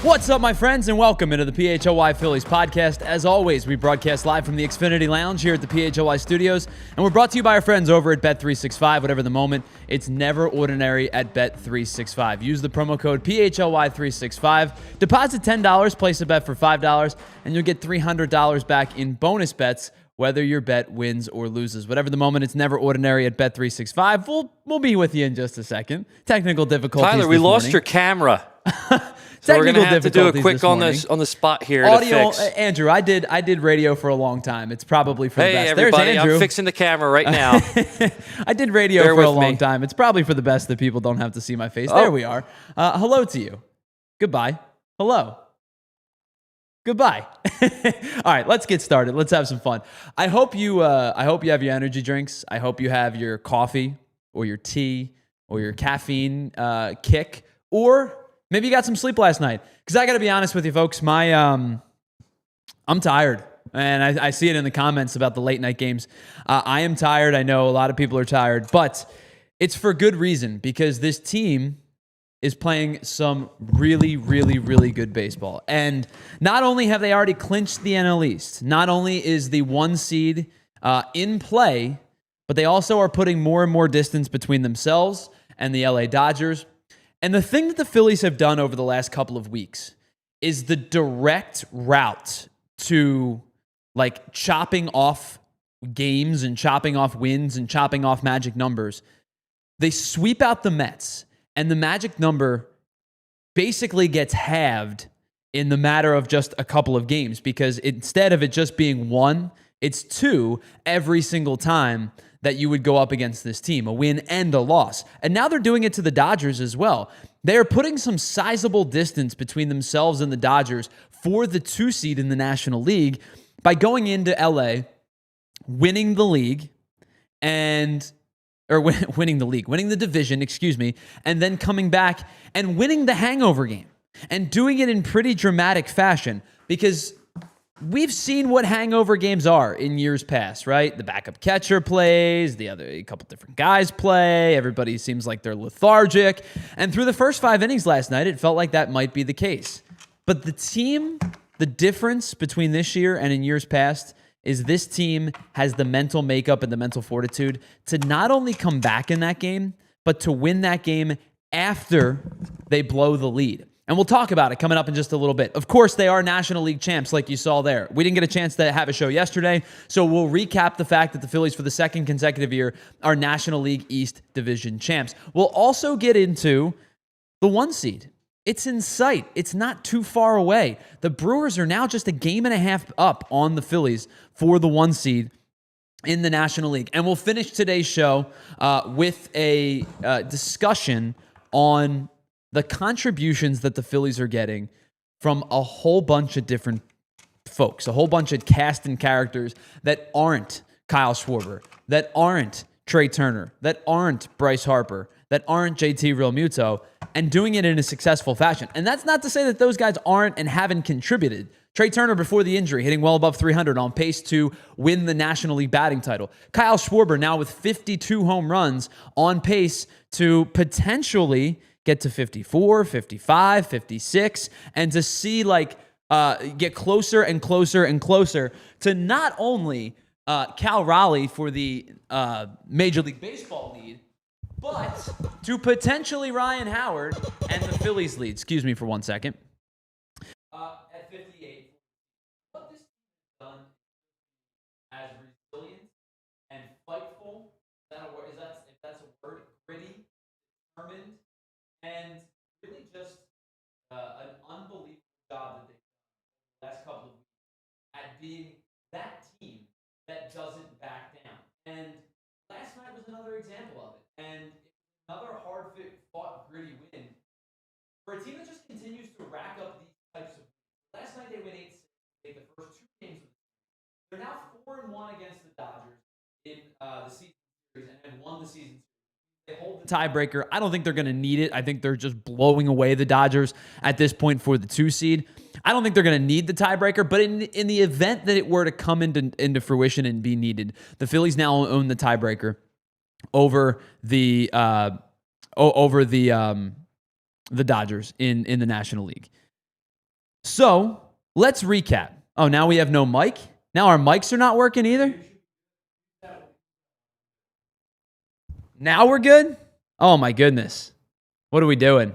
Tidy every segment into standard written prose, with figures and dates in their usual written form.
What's up, my friends, and welcome into the PHLY Phillies podcast. As always, we broadcast live from the Xfinity Lounge here at the PHLY studios, and we're brought to you by our friends over at Bet365. Whatever the moment, it's never ordinary at Bet365. Use the promo code PHLY365. Deposit $10, place a bet for $5, and you'll get $300 back in bonus bets, whether your bet wins or loses. Whatever the moment, it's never ordinary at Bet365. We'll be with you in just a second. Technical difficulties. Tyler, we lost your camera. So we're going to have to do a quick on the spot here Audio, to fix. Andrew, I did radio for a long time. It's probably for the best. Hey, everybody, There's Andrew. I'm fixing the camera right now. I did radio for a long time. It's probably for the best that people don't have to see my face. Oh. There we are. Hello to you. Goodbye. Hello. Goodbye. All right, let's get started. Let's have some fun. I hope you have your energy drinks. I hope you have your coffee or your tea or your caffeine kick, or maybe you got some sleep last night. Because I got to be honest with you, folks, I'm tired. And I see it in the comments about the late night games. I am tired. I know a lot of people are tired. But it's for good reason, because this team is playing some really, really, really good baseball. And not only have they already clinched the NL East, not only is the 1 seed in play, but they also are putting more and more distance between themselves and the LA Dodgers. And the thing that the Phillies have done over the last couple of weeks is the direct route to like chopping off games and chopping off wins and chopping off magic numbers. They sweep out the Mets, and the magic number basically gets halved in the matter of just a couple of games, because instead of it just being 1, it's 2 every single time that you would go up against this team, a win and a loss. And now they're doing it to the Dodgers as well. They're putting some sizable distance between themselves and the Dodgers for the 2 seed in the National League by going into LA, winning the league, winning the division, and then coming back and winning the hangover game and doing it in pretty dramatic fashion, because we've seen what hangover games are in years past, right? The backup catcher plays, a couple different guys play, everybody seems like they're lethargic. And through the first 5 innings last night, it felt like that might be the case. But the difference between this year and in years past is this team has the mental makeup and the mental fortitude to not only come back in that game, but to win that game after they blow the lead. And we'll talk about it coming up in just a little bit. Of course, they are National League champs, like you saw there. We didn't get a chance to have a show yesterday, so we'll recap the fact that the Phillies, for the second consecutive year, are National League East Division champs. We'll also get into the 1 seed. It's in sight. It's not too far away. The Brewers are now just a game and a half up on the Phillies for the 1 seed in the National League. And we'll finish today's show with a discussion on the contributions that the Phillies are getting from a whole bunch of different folks, a whole bunch of cast and characters that aren't Kyle Schwarber, that aren't Trey Turner, that aren't Bryce Harper, that aren't JT Realmuto, and doing it in a successful fashion. And that's not to say that those guys aren't and haven't contributed. Trey Turner, before the injury, hitting well above 300, on pace to win the National League batting title. Kyle Schwarber, now with 52 home runs, on pace to potentially get to 54, 55, 56, and to see get closer and closer and closer to not only Cal Raleigh for the Major League Baseball lead, but to potentially Ryan Howard and the Phillies lead. Excuse me for 1 second. At 58, what this team has done as resilient and fightful, if that's a word, gritty, determined, and really just an unbelievable job that they've done the last couple of weeks at being that team that doesn't back down. And last night was another example of it. And another hard-fought, gritty win for a team that just continues to rack up these types of wins. Last night they went 8-6. They the first 2 games of the season. They're now 4-1 against the Dodgers in the season series and won the season series. They hold the tiebreaker. I don't think they're going to need it. I think they're just blowing away the Dodgers at this point for the 2 seed. I don't think they're going to need the tiebreaker, but in the event that it were to come into fruition and be needed, the Phillies now own the tiebreaker over the Dodgers in the National League. So let's recap. Oh, now we have no mic? Now our mics are not working either? Now we're good? Oh my goodness. What are we doing?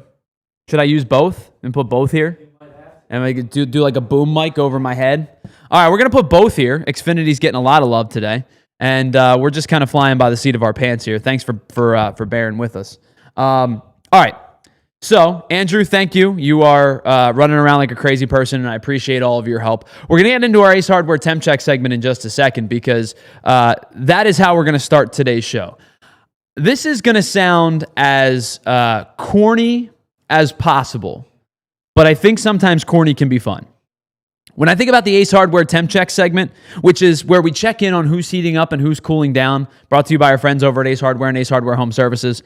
Should I use both and put both here? And I could do like a boom mic over my head? All right, we're going to put both here. Xfinity's getting a lot of love today. And we're just kind of flying by the seat of our pants here. Thanks for bearing with us. All right. So, Andrew, thank you. You are running around like a crazy person, and I appreciate all of your help. We're going to get into our Ace Hardware Temp Check segment in just a second because that is how we're going to start today's show. This is going to sound as corny as possible, but I think sometimes corny can be fun. When I think about the Ace Hardware Temp Check segment, which is where we check in on who's heating up and who's cooling down, brought to you by our friends over at Ace Hardware and Ace Hardware Home Services,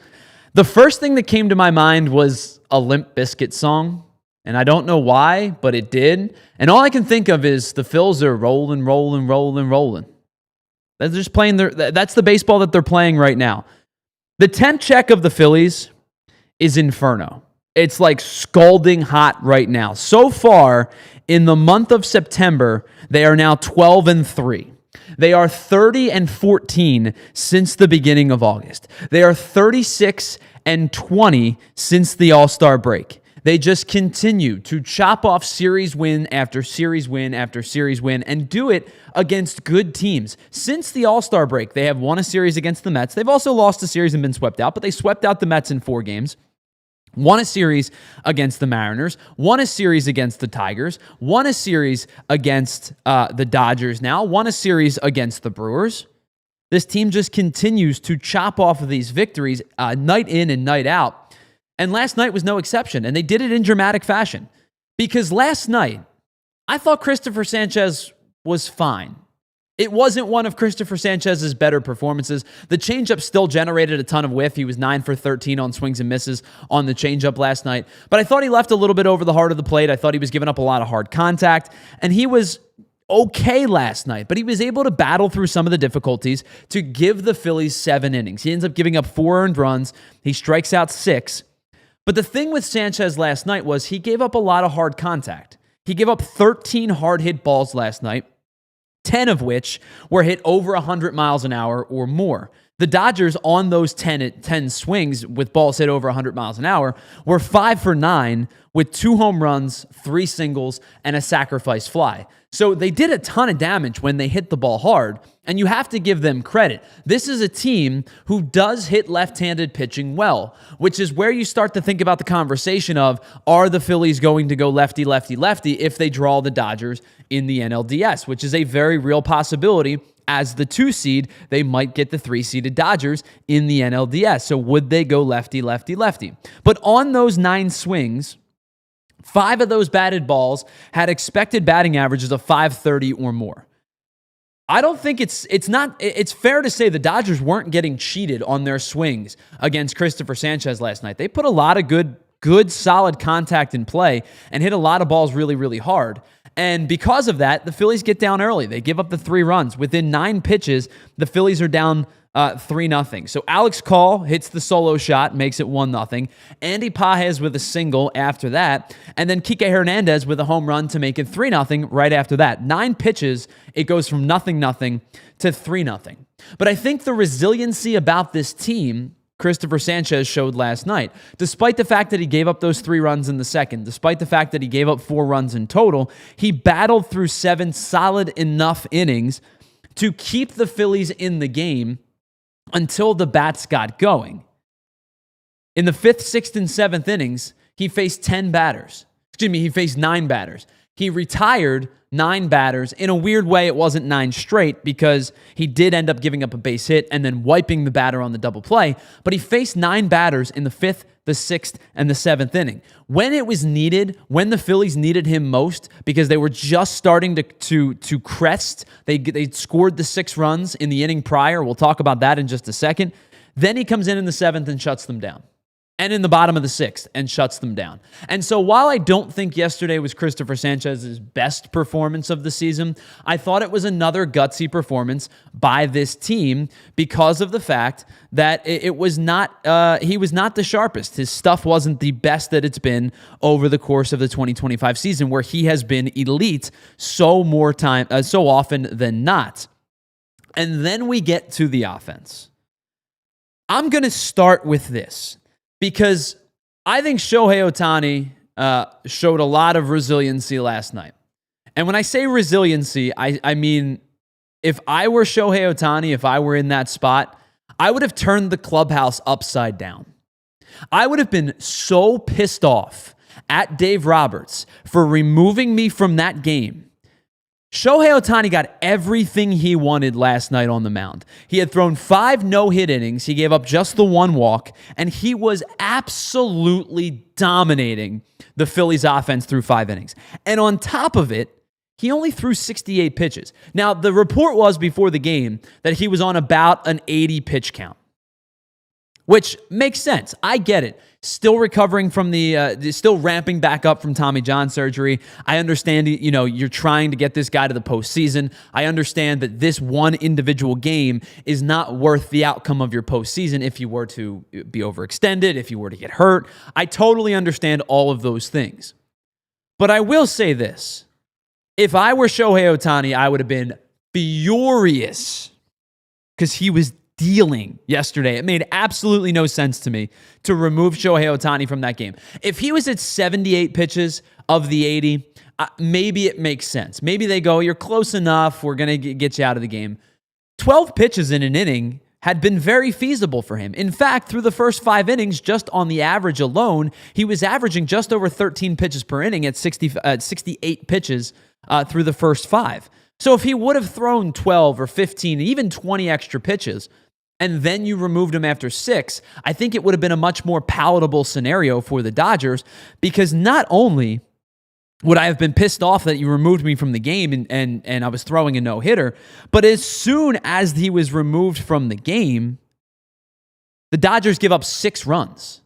the first thing that came to my mind was a Limp Bizkit song, and I don't know why, but it did. And all I can think of is the Phillies are rolling, rolling, rolling, rolling. They're just playing that's the baseball that they're playing right now. The temp check of the Phillies is inferno. It's like scalding hot right now. So far, in the month of September, they are now 12-3. They are 30-14 since the beginning of August. They are 36-20 since the All-Star break. They just continue to chop off series win after series win after series win and do it against good teams. Since the All-Star break, they have won a series against the Mets. They've also lost a series and been swept out, but they swept out the Mets in 4 games. Won a series against the Mariners, won a series against the Tigers, won a series against the Dodgers now, won a series against the Brewers. This team just continues to chop off of these victories night in and night out. And last night was no exception, and they did it in dramatic fashion. Because last night, I thought Christopher Sanchez was fine. It wasn't one of Christopher Sanchez's better performances. The changeup still generated a ton of whiff. He was 9 for 13 on swings and misses on the changeup last night. But I thought he left a little bit over the heart of the plate. I thought he was giving up a lot of hard contact. And he was okay last night. But he was able to battle through some of the difficulties to give the Phillies 7 innings. He ends up giving up 4 earned runs. He strikes out 6. But the thing with Sanchez last night was he gave up a lot of hard contact. He gave up 13 hard hit balls last night, 10 of which were hit over 100 miles an hour or more. The Dodgers on those 10 swings with balls hit over 100 miles an hour were 5 for 9 with 2 home runs, 3 singles, and a sacrifice fly. So they did a ton of damage when they hit the ball hard, and you have to give them credit. This is a team who does hit left-handed pitching well, which is where you start to think about the conversation of, are the Phillies going to go lefty, lefty, lefty if they draw the Dodgers in the NLDS, which is a very real possibility. As the 2 seed, they might get the 3-seeded Dodgers in the NLDS. So would they go lefty, lefty, lefty? But on those 9 swings, 5 of those batted balls had expected batting averages of .530 or more. I don't think it's fair to say the Dodgers weren't getting cheated on their swings against Christopher Sanchez last night. They put a lot of good solid contact in play and hit a lot of balls really, really hard. And because of that, the Phillies get down early. They give up the 3 runs. Within 9 pitches, the Phillies are down 3-0. So Alex Call hits the solo shot, makes it 1-0. Andy Pages with a single after that. And then Kike Hernandez with a home run to make it 3-0 right after that. 9 pitches, it goes from 0-0 to 3-0. But I think the resiliency about this team, Christopher Sanchez showed last night. Despite the fact that he gave up those 3 runs in the second, despite the fact that he gave up 4 runs in total, he battled through 7 solid enough innings to keep the Phillies in the game until the bats got going. In the 5th, 6th, and 7th innings, he faced 10 batters. He faced 9 batters. He retired 9 batters. In a weird way, it wasn't 9 straight because he did end up giving up a base hit and then wiping the batter on the double play. But he faced 9 batters in the 5th, the 6th, and the 7th inning. When it was needed, when the Phillies needed him most, because they were just starting to crest, they scored the 6 runs in the inning prior. We'll talk about that in just a second. Then he comes in the 7th and shuts them down. and in the bottom of the 6th and shuts them down. And so while I don't think yesterday was Christopher Sanchez's best performance of the season, I thought it was another gutsy performance by this team because of the fact that it was not, he was not the sharpest. His stuff wasn't the best that it's been over the course of the 2025 season, where he has been elite so often than not. And then we get to the offense. I'm going to start with this, because I think Shohei Ohtani showed a lot of resiliency last night. And when I say resiliency, I mean, if I were Shohei Ohtani, if I were in that spot, I would have turned the clubhouse upside down. I would have been so pissed off at Dave Roberts for removing me from that game. Shohei Ohtani got everything he wanted last night on the mound. He had thrown 5 no-hit innings. He gave up just the 1 walk, and he was absolutely dominating the Phillies offense through 5 innings. And on top of it, he only threw 68 pitches. Now, the report was before the game that he was on about an 80 pitch count, which makes sense. I get it. Still recovering from still ramping back up from Tommy John surgery. I understand, you're trying to get this guy to the postseason. I understand that this one individual game is not worth the outcome of your postseason if you were to be overextended, if you were to get hurt. I totally understand all of those things. But I will say this. If I were Shohei Ohtani, I would have been furious because he was dealing yesterday. It made absolutely no sense to me to remove Shohei Ohtani from that game. If he was at 78 pitches of the 80, maybe it makes sense. Maybe they go, you're close enough, we're going to get you out of the game. 12 pitches in an inning had been very feasible for him. In fact, through the first 5 innings, just on the average alone, he was averaging just over 13 pitches per inning at 68 pitches through the first 5. So if he would have thrown 12 or 15, even 20 extra pitches, and then you removed him after 6, I think it would have been a much more palatable scenario for the Dodgers, because not only would I have been pissed off that you removed me from the game and I was throwing a no-hitter, but as soon as he was removed from the game, the Dodgers give up 6 runs.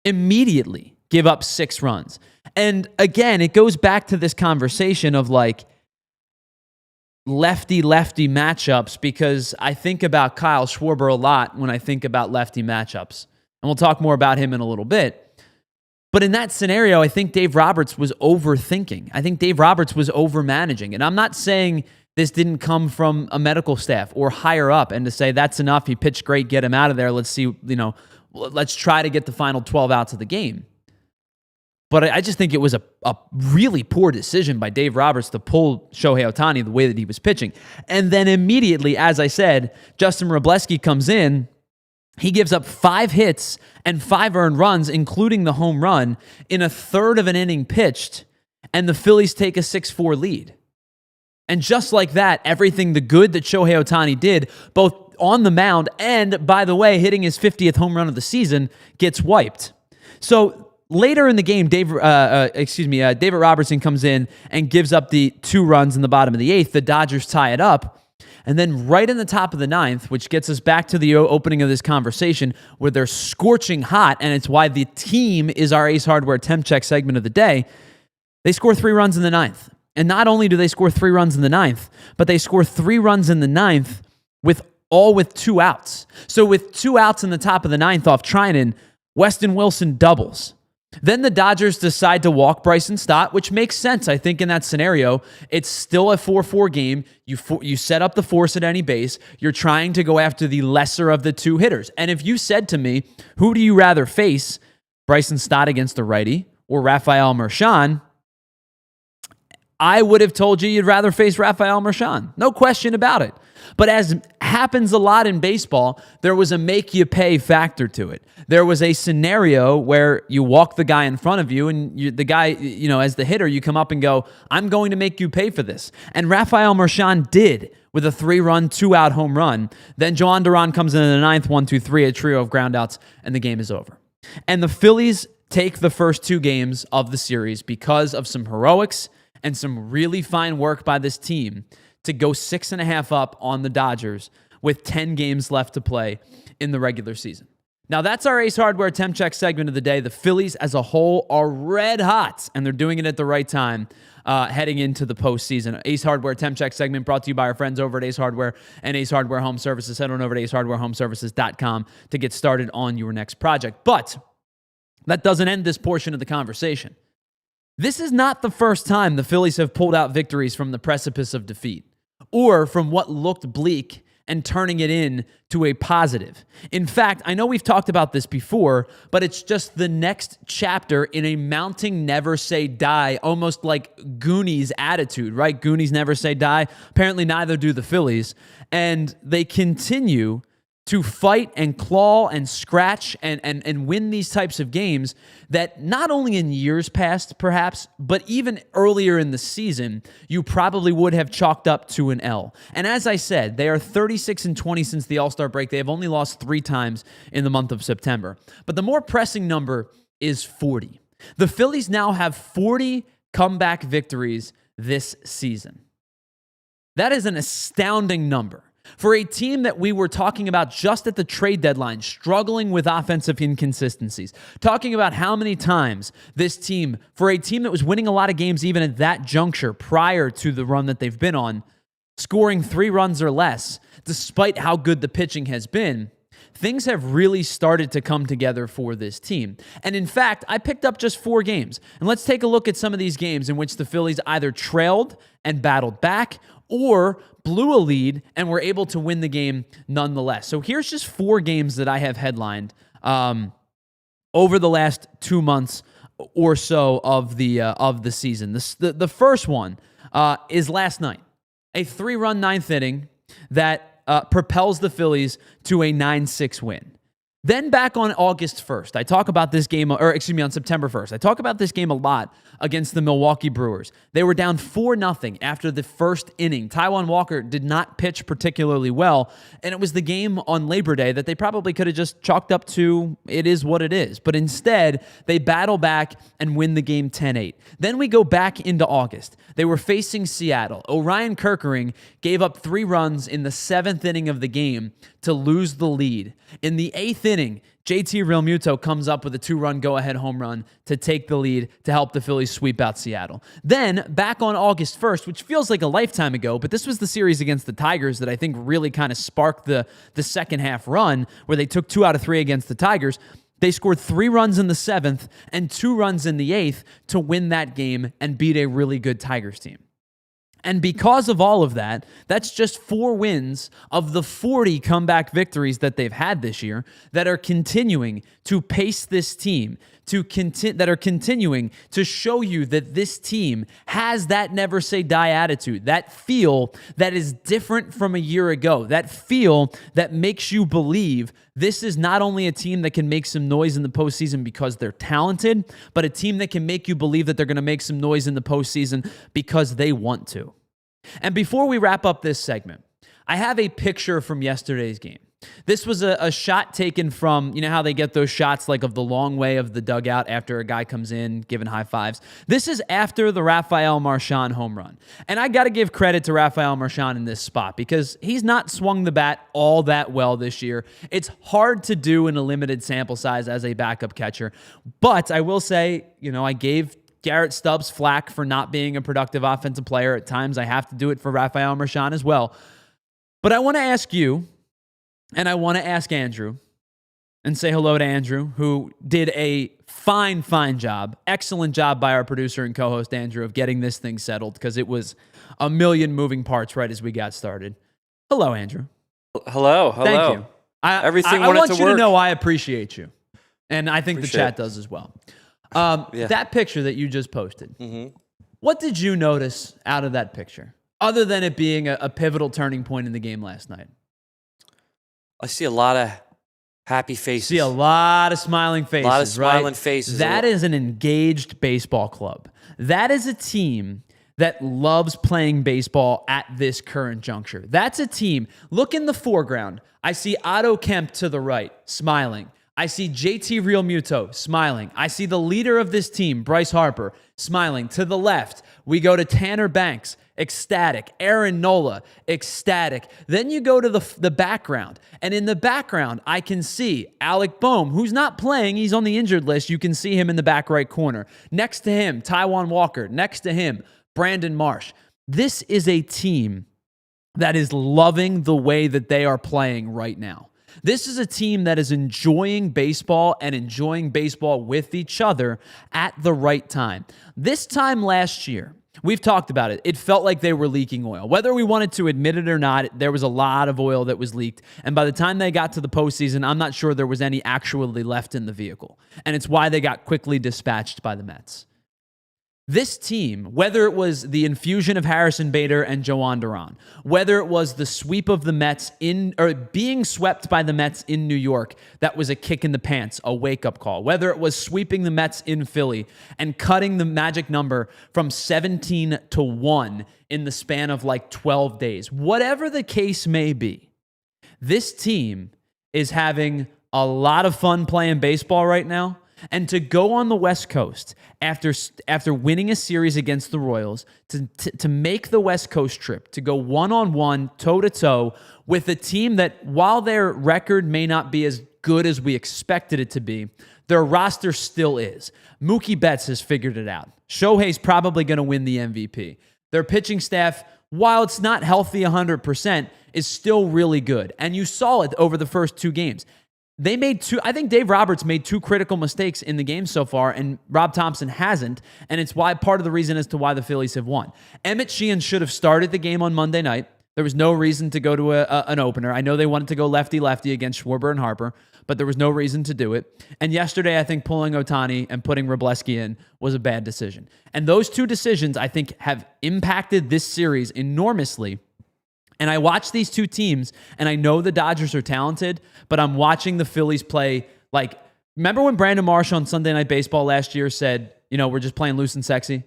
Immediately give up 6 runs. And again, it goes back to this conversation of like lefty-lefty matchups, because I think about Kyle Schwarber a lot when I think about lefty matchups. And we'll talk more about him in a little bit. But in that scenario, I think Dave Roberts was overthinking. I think Dave Roberts was overmanaging. And I'm not saying this didn't come from a medical staff or higher up and to say that's enough, he pitched great, get him out of there, let's see, let's try to get the final 12 outs of the game. But I just think it was a really poor decision by Dave Roberts to pull Shohei Ohtani the way that he was pitching. And then immediately, as I said, Justin Wrobleski comes in. He gives up 5 hits and 5 earned runs, including the home run, in a third of an inning pitched, and the Phillies take a 6-4 lead. And just like that, everything the good that Shohei Ohtani did, both on the mound and, by the way, hitting his 50th home run of the season, gets wiped. So later in the game, David Robertson comes in and gives up the 2 runs in the bottom of the 8th. The Dodgers tie it up. And then right in the top of the 9th, which gets us back to the opening of this conversation, where they're scorching hot, and it's why the team is our Ace Hardware temp check segment of the day, they score 3 runs in the 9th. And not only do they score 3 runs in the 9th, but they score 3 runs in the 9th with 2 outs. So with 2 outs in the top of the 9th off Trinan, Weston Wilson doubles. Then the Dodgers decide to walk Bryson Stott, which makes sense, I think, in that scenario. It's still a 4-4 game. You set up the force at any base. You're trying to go after the lesser of the 2 hitters. And if you said to me, who do you rather face, Bryson Stott against the righty or Rafael Marchand, I would have told you you'd rather face Rafael Marchand. No question about it. But as happens a lot in baseball, there was a make-you-pay factor to it. There was a scenario where you walk the guy in front of you, and the guy, as the hitter, you come up and go, I'm going to make you pay for this. And Rafael Marchand did with a 3-run, 2-out home run. Then Joan Duran comes in the 9th, 1-2-3, a trio of groundouts, and the game is over. And the Phillies take the first 2 games of the series because of some heroics and some really fine work by this team to go 6.5 up on the Dodgers with 10 games left to play in the regular season. Now, that's our Ace Hardware Temp Check segment of the day. The Phillies as a whole are red hot, and they're doing it at the right time heading into the postseason. Ace Hardware Temp Check segment brought to you by our friends over at Ace Hardware and Ace Hardware Home Services. Head on over to acehardwarehomeservices.com to get started on your next project. But that doesn't end this portion of the conversation. This is not the first time the Phillies have pulled out victories from the precipice of defeat or from what looked bleak and turning it in to a positive. In fact, I know we've talked about this before, but it's just the next chapter in a mounting never say die, almost like Goonies attitude, right? Goonies never say die. Apparently neither do the Phillies. And they continue to fight and claw and scratch and win these types of games that not only in years past, perhaps, but even earlier in the season, you probably would have chalked up to an L. And as I said, they are 36-20 since the All-Star break. They have only lost 3 times in the month of September. But the more pressing number is 40. The Phillies now have 40 comeback victories this season. That is an astounding number. For a team that we were talking about just at the trade deadline, struggling with offensive inconsistencies, talking about how many times this team, for a team that was winning a lot of games even at that juncture prior to the run that they've been on, scoring 3 runs or less, despite how good the pitching has been, things have really started to come together for this team. And in fact, I picked up just 4 games. And let's take a look at some of these games in which the Phillies either trailed and battled back or blew a lead and were able to win the game nonetheless. So here's just 4 games that I have headlined over the last 2 months or so of the season. The first one is last night, a 3-run 9th inning that propels the Phillies to a 9-6 win. Then back on August 1st, I talk about this game, on September 1st. I talk about this game a lot against the Milwaukee Brewers. They were down 4-0 after the first inning. Taijuan Walker did not pitch particularly well, and it was the game on Labor Day that they probably could have just chalked up to it is what it is. But instead, they battle back and win the game 10-8. Then we go back into August. They were facing Seattle. Orion Kerkering gave up 3 runs in the 7th inning of the game to lose the lead. In the 8th inning, JT Realmuto comes up with a 2-run go-ahead home run to take the lead to help the Phillies sweep out Seattle. Then, back on August 1st, which feels like a lifetime ago, but this was the series against the Tigers that I think really kind of sparked the second half run, where they took 2 out of 3 against the Tigers. They scored 3 runs in the 7th and 2 runs in the 8th to win that game and beat a really good Tigers team. And because of all of that, that's just 4 wins of the 40 comeback victories that they've had this year that are continuing to pace this team, that are continuing to show you that this team has that never say die attitude, that feel that is different from a year ago, that feel that makes you believe this is not only a team that can make some noise in the postseason because they're talented, but a team that can make you believe that they're going to make some noise in the postseason because they want to. And before we wrap up this segment, I have a picture from yesterday's game. This was a shot taken from, you know how they get those shots like of the long way of the dugout after a guy comes in giving high fives? This is after the Rafael Marchand home run. And I got to give credit to Rafael Marchand in this spot because he's not swung the bat all that well this year. It's hard to do in a limited sample size as a backup catcher. But I will say, I gave Garrett Stubbs flack for not being a productive offensive player. At times, I have to do it for Rafael Marchand as well. But I want to ask you, and I want to ask Andrew, and say hello to Andrew, who did a fine job, excellent job by our producer and co-host Andrew of getting this thing settled because it was a million moving parts right as we got started. Hello, Andrew. Hello. Thank you. Everything I wanted want to you work. to know I appreciate you, and I think the chat does as well. That picture that you just posted, what did you notice out of that picture, other than it being a pivotal turning point in the game last night? I see a lot of happy faces. See a lot of smiling faces. A lot of smiling right? faces. That is an engaged baseball club. That is a team that loves playing baseball at this current juncture. That's a team. Look in the foreground. I see Otto Kemp to the right, smiling. I see JT Realmuto smiling. I see the leader of this team, Bryce Harper, smiling. To the left, we go to Tanner Banks, ecstatic. Aaron Nola, ecstatic. Then you go to the background, and in the background, I can see Alec Boehm, who's not playing. He's on the injured list. You can see him in the back right corner. Next to him, Taijuan Walker. Next to him, Brandon Marsh. This is a team that is loving the way that they are playing right now. This is a team that is enjoying baseball and enjoying baseball with each other at the right time. This time last year, we've talked about it. It felt like they were leaking oil. Whether we wanted to admit it or not, there was a lot of oil that was leaked. And by the time they got to the postseason, I'm not sure there was any actually left in the vehicle. And it's why they got quickly dispatched by the Mets. This team, whether it was the infusion of Harrison Bader and Joan Duran, whether it was the sweep of the Mets or being swept by the Mets in New York, that was a kick in the pants, a wake-up call. Whether it was sweeping the Mets in Philly and cutting the magic number from 17 to 1 in the span of like 12 days. Whatever the case may be, this team is having a lot of fun playing baseball right now. And to go on the West Coast after winning a series against the Royals, to make the West Coast trip, to go one-on-one, toe-to-toe with a team that, while their record may not be as good as we expected it to be, their roster still is. Mookie Betts has figured it out. Shohei's probably going to win the MVP. Their pitching staff, while it's not healthy 100%, is still really good. And you saw it over the first two games. They made I think Dave Roberts made two critical mistakes in the game so far, and Rob Thompson hasn't, and it's part of the reason as to why the Phillies have won. Emmett Sheehan should have started the game on Monday night. There was no reason to go to an opener. I know they wanted to go lefty-lefty against Schwarber and Harper, but there was no reason to do it. And yesterday, I think pulling Ohtani and putting Wroblewski in was a bad decision. And those two decisions, I think, have impacted this series enormously. And I watch these two teams, and I know the Dodgers are talented, but I'm watching the Phillies play like, remember when Brandon Marsh on Sunday Night Baseball last year said, we're just playing loose and sexy?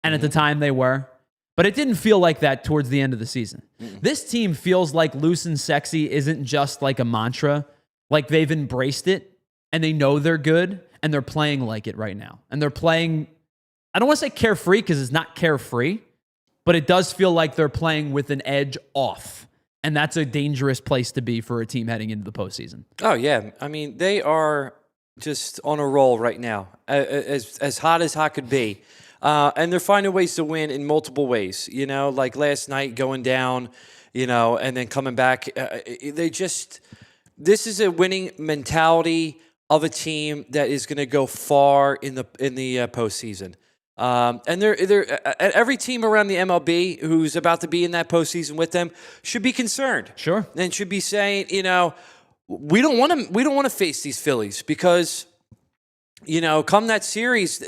And at the time they were. But it didn't feel like that towards the end of the season. This team feels like loose and sexy isn't just like a mantra. Like they've embraced it, and they know they're good, and they're playing like it right now. And they're playing, I don't want to say carefree because it's not carefree, but it does feel like they're playing with an edge off. And that's a dangerous place to be for a team heading into the postseason. Oh, yeah. I mean, they are just on a roll right now, as hot could be. And they're finding ways to win in multiple ways. Like last night going down, and then coming back. This is a winning mentality of a team that is going to go far in the postseason. And they're every team around the MLB who's about to be in that postseason with them should be concerned. Sure. And should be saying, we don't want to face these Phillies because, come that series,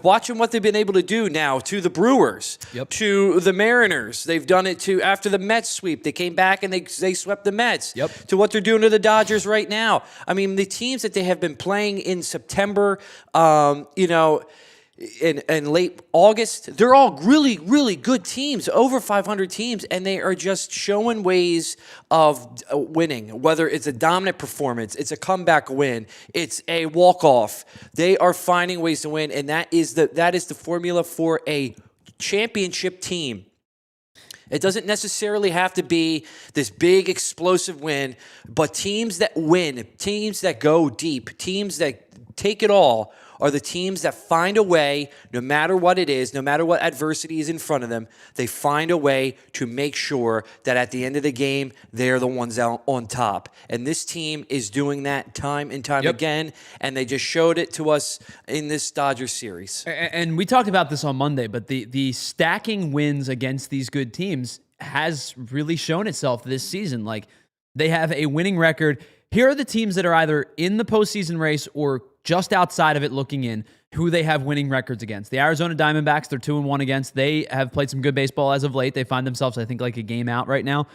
watching what they've been able to do now to the Brewers, to the Mariners. They've done it after the Mets sweep. They came back and they swept the Mets. To what they're doing to the Dodgers right now. I mean, the teams that they have been playing in September, in late August, they're all really, really good teams, over 500 teams, and they are just showing ways of winning, whether it's a dominant performance, it's a comeback win, it's a walk-off. They are finding ways to win, and that is the formula for a championship team. It doesn't necessarily have to be this big explosive win, but teams that win, teams that go deep, teams that take it all are the teams that find a way, no matter what it is, no matter what adversity is in front of them, they find a way to make sure that at the end of the game, they're the ones out on top. And this team is doing that time and time again, and they just showed it to us in this Dodgers series. And we talked about this on Monday, but the stacking wins against these good teams has really shown itself this season. Like, they have a winning record. Here are the teams that are either in the postseason race or just outside of it looking in, who they have winning records against. The Arizona Diamondbacks, they're 2-1 against. They have played some good baseball as of late. They find themselves, I think, like a game out right now,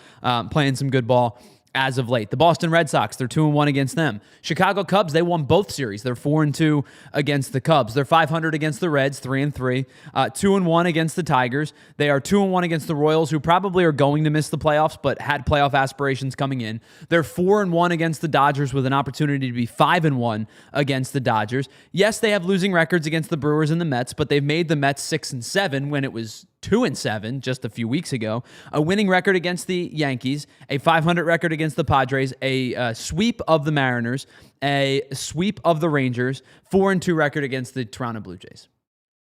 playing some good ball as of late. The Boston Red Sox, they're 2-1 against them. Chicago Cubs, they won both series. They're 4-2 against the Cubs. They're 500 against the Reds, 3-3. 2-1 against the Tigers. They are 2-1 against the Royals, who probably are going to miss the playoffs, but had playoff aspirations coming in. They're 4-1 against the Dodgers with an opportunity to be 5-1 against the Dodgers. Yes, they have losing records against the Brewers and the Mets, but they've made the Mets 6-7 when it was 2-7 just a few weeks ago, a winning record against the Yankees, a .500 record against the Padres, a sweep of the Mariners, a sweep of the Rangers, 4-2 record against the Toronto Blue Jays.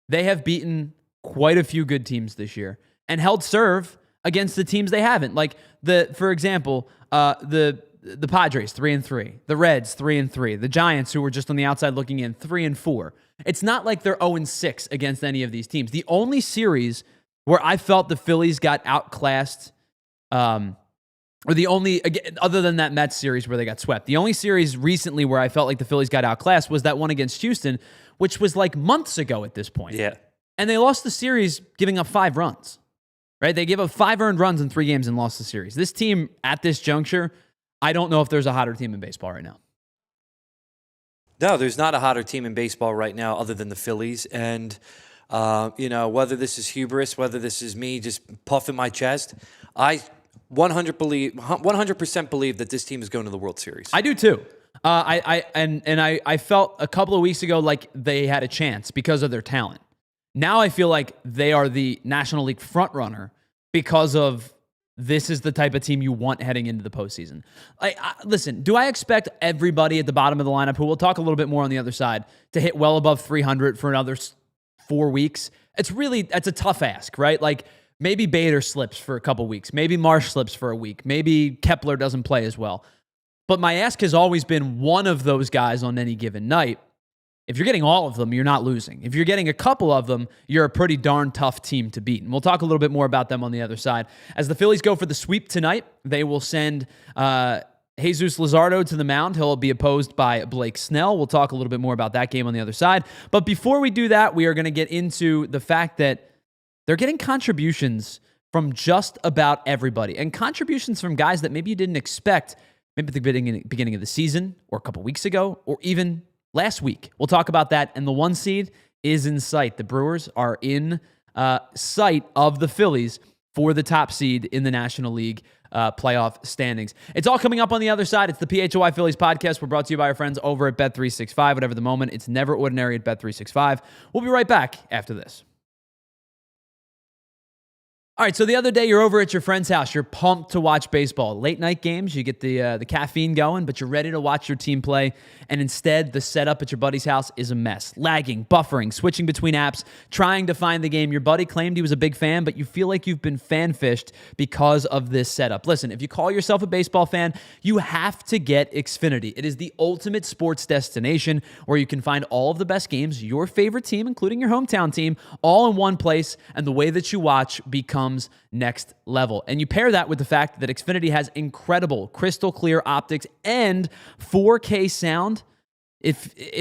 They have beaten quite a few good teams this year and held serve against the teams they haven't. Like, for example, the Padres, 3-3. The Reds, 3-3. The Giants, who were just on the outside looking in, 3-4. It's not like they're 0-6 against any of these teams. The only series where I felt the Phillies got outclassed, or the only, other than that Mets series where they got swept, the only series recently where I felt like the Phillies got outclassed was that one against Houston, which was like months ago at this point. Yeah. And they lost the series giving up 5 runs, right? They gave up 5 earned runs in 3 games and lost the series. This team at this juncture, I don't know if there's a hotter team in baseball right now. No, there's not a hotter team in baseball right now other than the Phillies. And, whether this is hubris, whether this is me just puffing my chest, I 100% believe that this team is going to the World Series. I do too. I felt a couple of weeks ago like they had a chance because of their talent. Now I feel like they are the National League frontrunner because of this is the type of team you want heading into the postseason. Listen, do I expect everybody at the bottom of the lineup, who we'll talk a little bit more on the other side, to hit well above 300 for another 4 weeks? That's a tough ask, right? Like, maybe Bader slips for a couple weeks. Maybe Marsh slips for a week. Maybe Kepler doesn't play as well. But my ask has always been one of those guys on any given night. If you're getting all of them, you're not losing. If you're getting a couple of them, you're a pretty darn tough team to beat. And we'll talk a little bit more about them on the other side. As the Phillies go for the sweep tonight, they will send Jesus Luzardo to the mound. He'll be opposed by Blake Snell. We'll talk a little bit more about that game on the other side. But before we do that, we are going to get into the fact that they're getting contributions from just about everybody. And contributions from guys that maybe you didn't expect, maybe at the beginning of the season, or a couple weeks ago, or even last week. We'll talk about that. And the 1 seed is in sight. The Brewers are in sight of the Phillies for the top seed in the National League playoff standings. It's all coming up on the other side. It's the PHLY Phillies podcast. We're brought to you by our friends over at Bet365. Whatever the moment, it's never ordinary at Bet365. We'll be right back after this. All right, so the other day you're over at your friend's house. You're pumped to watch baseball. Late night games, you get the caffeine going, but you're ready to watch your team play. And instead, the setup at your buddy's house is a mess. Lagging, buffering, switching between apps, trying to find the game. Your buddy claimed he was a big fan, but you feel like you've been fan-fished because of this setup. Listen, if you call yourself a baseball fan, you have to get Xfinity. It is the ultimate sports destination where you can find all of the best games, your favorite team, including your hometown team, all in one place, and the way that you watch becomes next level. And you pair that with the fact that Xfinity has incredible crystal clear optics and 4K sound. It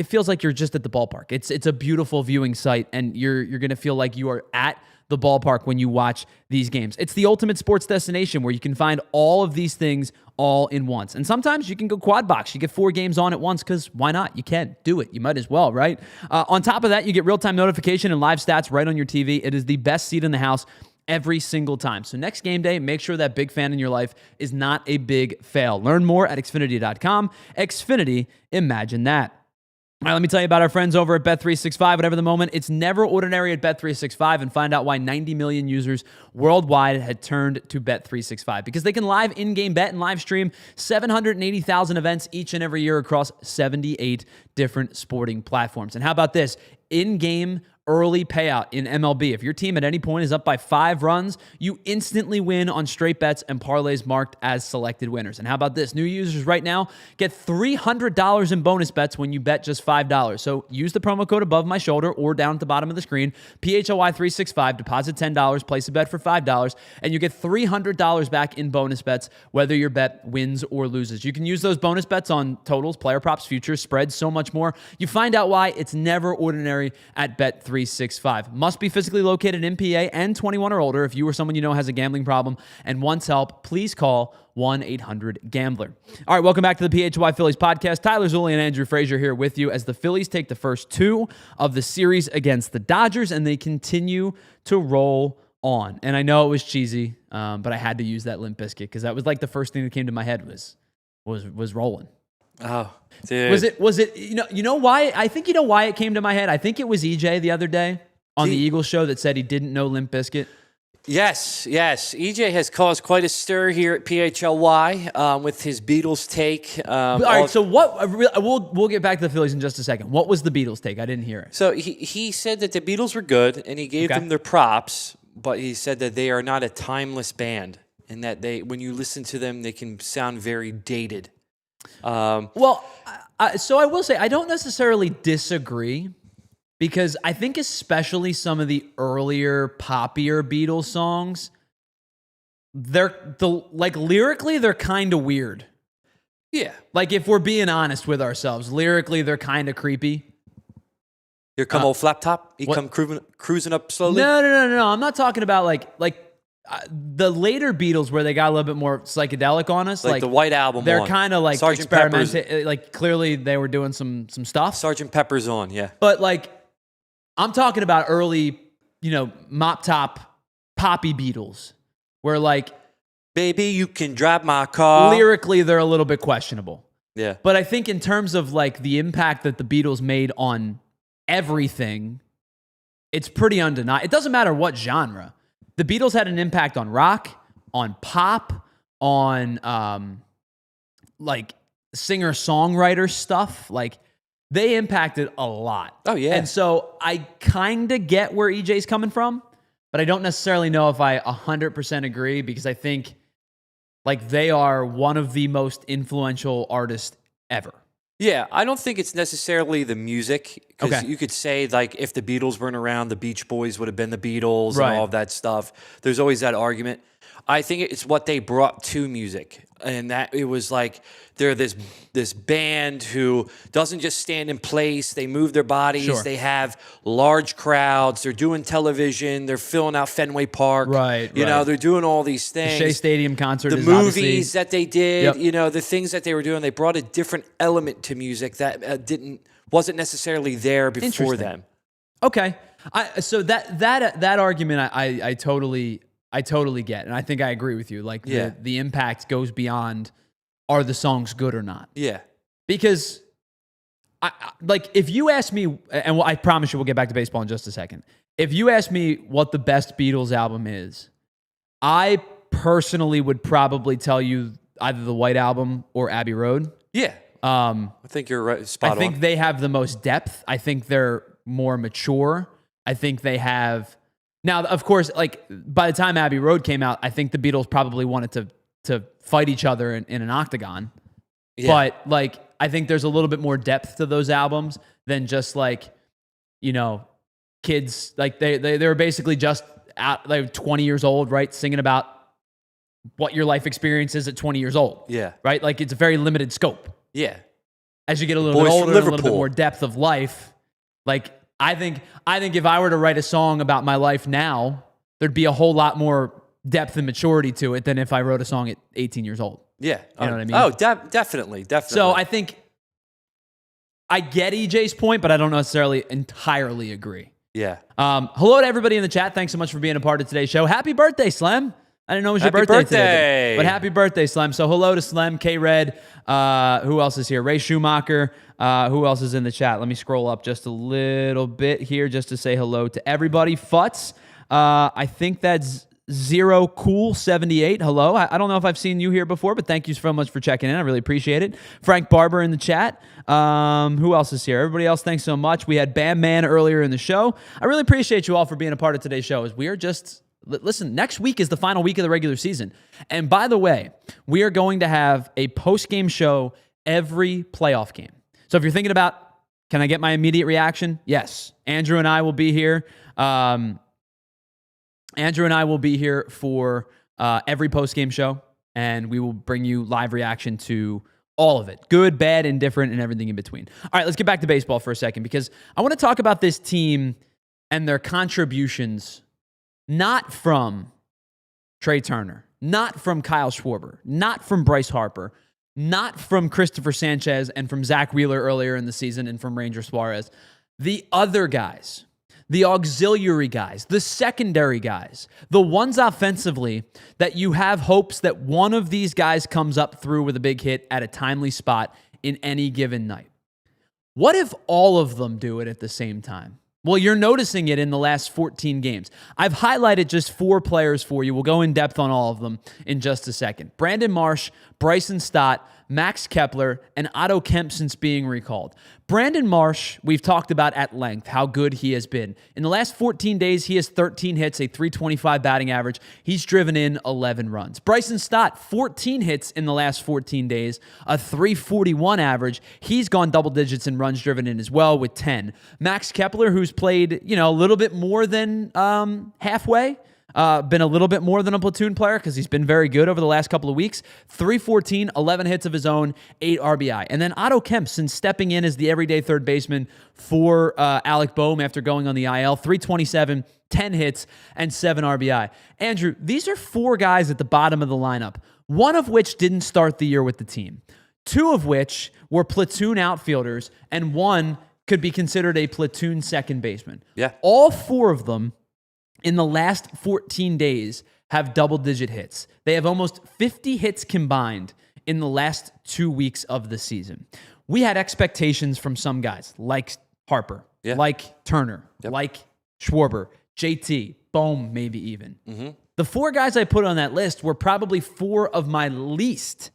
feels like you're just at the ballpark. It's a beautiful viewing site, and you're going to feel like you are at the ballpark when you watch these games. It's the ultimate sports destination where you can find all of these things all in once. And sometimes you can go quad box. You get 4 games on at once because why not? You can do it. You might as well, right? On top of that, you get real-time notification and live stats right on your TV. It is the best seat in the house every single time. So next game day, make sure that big fan in your life is not a big fail. Learn more at Xfinity.com. Xfinity, imagine that. All right, let me tell you about our friends over at Bet365. Whatever the moment, it's never ordinary at Bet365, and find out why 90 million users worldwide had turned to Bet365. Because they can live in-game bet and live stream 780,000 events each and every year across 78 different sporting platforms. And how about this? In-game early payout in MLB. If your team at any point is up by 5 runs, you instantly win on straight bets and parlays marked as selected winners. And how about this? New users right now get $300 in bonus bets when you bet just $5. So use the promo code above my shoulder or down at the bottom of the screen, PHLY365, deposit $10, place a bet for $5, and you get $300 back in bonus bets, whether your bet wins or loses. You can use those bonus bets on totals, player props, futures, spreads, so much more. You find out why it's never ordinary at Bet365. Must be physically located in PA and 21 or older. If you or someone you know has a gambling problem and wants help, please call 1-800-GAMBLER. All right, welcome back to the PHY Phillies podcast. Tyler Zulli and Andrew Frazier here with you as the Phillies take the first 2 of the series against the Dodgers, and they continue to roll on. And I know it was cheesy, but I had to use that Limp Bizkit because that was like the first thing that came to my head was rolling. Oh, dude. Was it you know why? I think why it came to my head. I think it was EJ the other day on the Eagles show that said he didn't know Limp Bizkit. Yes. EJ has caused quite a stir here at PHLY with his Beatles take. All right, so what? We'll get back to the Phillies in just a second. What was the Beatles take? I didn't hear it. So he said that the Beatles were good, and he gave them their props, but he said that they are not a timeless band, and that when you listen to them, they can sound very dated. Well, so I will say I don't necessarily disagree. Because I think especially some of the earlier, poppier Beatles songs, lyrically, they're kind of weird. Yeah. Like, if we're being honest with ourselves, lyrically, they're kind of creepy. Here come old Flap Top. He come cruising up slowly. No. I'm not talking about the later Beatles where they got a little bit more psychedelic on us. Like the White Album. They're kind of like experimenting. Like, clearly they were doing some stuff. Sgt. Pepper's on, yeah. But I'm talking about early, mop top poppy Beatles, where baby, you can drive my car. Lyrically, they're a little bit questionable. Yeah. But I think in terms of the impact that the Beatles made on everything, it's pretty undeniable. It doesn't matter what genre. The Beatles had an impact on rock, on pop, on singer-songwriter stuff. They impacted a lot. Oh, yeah. And so I kind of get where EJ's coming from, but I don't necessarily know if I 100% agree, because I think they are one of the most influential artists ever. Yeah, I don't think it's necessarily the music, because you could say if the Beatles weren't around, the Beach Boys would have been the Beatles and all of that stuff. There's always that argument. I think it's what they brought to music, and that it was they're this band who doesn't just stand in place. They move their bodies. Sure. They have large crowds. They're doing television. They're filling out Fenway Park. Right. You know, they're doing all these things. The Shea Stadium concert. The is movies that they did. Yep. The things that they were doing. They brought a different element to music that wasn't necessarily there before them. Okay. So that argument I totally get, and I think I agree with you. The impact goes beyond, are the songs good or not? Yeah. Because if you ask me, and I promise you we'll get back to baseball in just a second. If you ask me what the best Beatles album is, I personally would probably tell you either the White Album or Abbey Road. Yeah. I think you're right. Spot on. I think they have the most depth. I think they're more mature. I think they have... Now, of course, by the time Abbey Road came out, I think the Beatles probably wanted to fight each other in an octagon. Yeah. But I think there's a little bit more depth to those albums than just kids. They were basically just at 20 years old, right, singing about what your life experience is at 20 years old. Yeah. Right? It's a very limited scope. Yeah. As you get a little bit older, and a little bit more depth of life, I think if I were to write a song about my life now, there'd be a whole lot more depth and maturity to it than if I wrote a song at 18 years old. Yeah. You know what I mean? Oh, definitely. So I think I get EJ's point, but I don't necessarily entirely agree. Yeah. Hello to everybody in the chat. Thanks so much for being a part of today's show. Happy birthday, Slem. I didn't know it was your birthday today. But happy birthday, Slem. So hello to Slem, K-Red. Who else is here? Ray Schumacher. Who else is in the chat? Let me scroll up just a little bit here just to say hello to everybody. Futz. I think that's Zero Cool 78. Hello. I don't know if I've seen you here before, but thank you so much for checking in. I really appreciate it. Frank Barber in the chat. Who else is here? Everybody else, thanks so much. We had Bam Man earlier in the show. I really appreciate you all for being a part of today's show. As we are just... Listen, next week is the final week of the regular season. And by the way, we are going to have a post-game show every playoff game. So if you're thinking about, can I get my immediate reaction? Yes. Andrew and I will be here. Andrew and I will be here for every post-game show, and we will bring you live reaction to all of it. Good, bad, indifferent, and everything in between. All right, let's get back to baseball for a second, because I want to talk about this team and their contributions, not from Trey Turner, not from Kyle Schwarber, not from Bryce Harper, not from Christopher Sanchez and from Zach Wheeler earlier in the season and from Ranger Suarez. The other guys, the auxiliary guys, the secondary guys, the ones offensively that you have hopes that one of these guys comes up through with a big hit at a timely spot in any given night. What if all of them do it at the same time? Well, you're noticing it in the last 14 games. I've highlighted just 4 players for you. We'll go in depth on all of them in just a second. Brandon Marsh, Bryson Stott, Max Kepler, and Otto Kemp since being recalled. Brandon Marsh, we've talked about at length how good he has been. In the last 14 days, he has 13 hits, a .325 batting average. He's driven in 11 runs. Bryson Stott, 14 hits in the last 14 days, a .341 average. He's gone double digits in runs driven in as well with 10. Max Kepler, who's played, a little bit more than halfway, been a little bit more than a platoon player because he's been very good over the last couple of weeks. 314, 11 hits of his own, 8 RBI. And then Otto Kemp, since stepping in as the everyday third baseman for Alec Boehm after going on the IL, 327, 10 hits, and 7 RBI. Andrew, these are 4 guys at the bottom of the lineup, one of which didn't start the year with the team, 2 of which were platoon outfielders, and 1 could be considered a platoon second baseman. Yeah. All 4 of them in the last 14 days have double-digit hits. They have almost 50 hits combined in the last 2 weeks of the season. We had expectations from some guys like Harper, like Turner, like Schwarber, JT, Boehm, maybe even. The 4 guys I put on that list were probably 4 of my least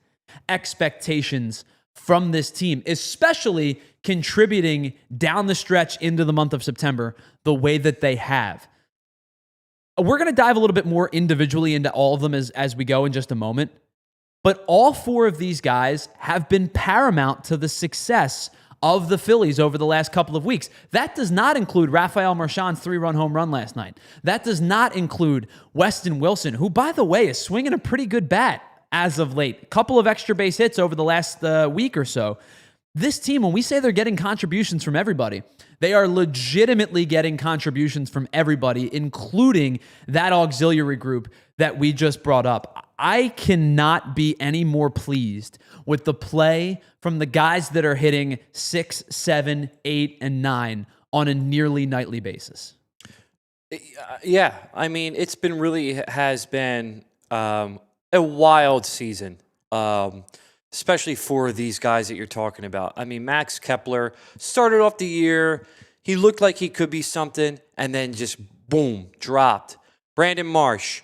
expectations from this team, especially contributing down the stretch into the month of September the way that they have. We're going to dive a little bit more individually into all of them as we go in just a moment. But all 4 of these guys have been paramount to the success of the Phillies over the last couple of weeks. That does not include Rafael Marchand's 3-run home run last night. That does not include Weston Wilson, who, by the way, is swinging a pretty good bat as of late. A couple of extra base hits over the last week or so. This team, when we say they're getting contributions from everybody, they are legitimately getting contributions from everybody, including that auxiliary group that we just brought up. I cannot be any more pleased with the play from the guys that are hitting 6, 7, 8, and 9 on a nearly nightly basis. Yeah, I mean, has been a wild season. Especially for these guys that you're talking about. I mean, Max Kepler started off the year, he looked like he could be something, and then just boom, dropped. Brandon Marsh,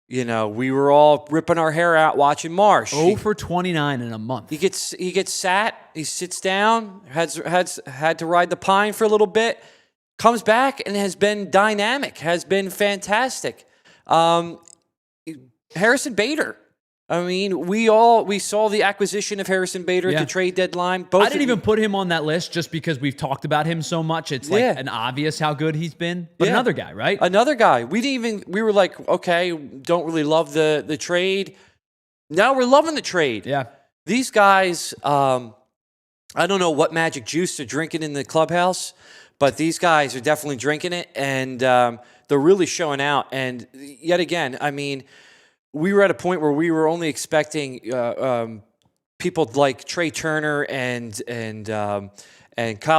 we were all ripping our hair out watching Marsh. 0 for 29 in a month. He gets sat, he sits down, had to ride the pine for a little bit, comes back and has been dynamic, has been fantastic. Harrison Bader. I mean, we saw the acquisition of Harrison Bader at the trade deadline. I didn't even put him on that list just because we've talked about him so much. It's like an obvious how good he's been. But another guy, right? Another guy. We were like, okay, don't really love the trade. Now we're loving the trade. Yeah. These guys, I don't know what magic juice they're drinking in the clubhouse, but these guys are definitely drinking it, and they're really showing out. And yet again, I mean, we were at a point where we were only expecting people like Trey Turner and Kyle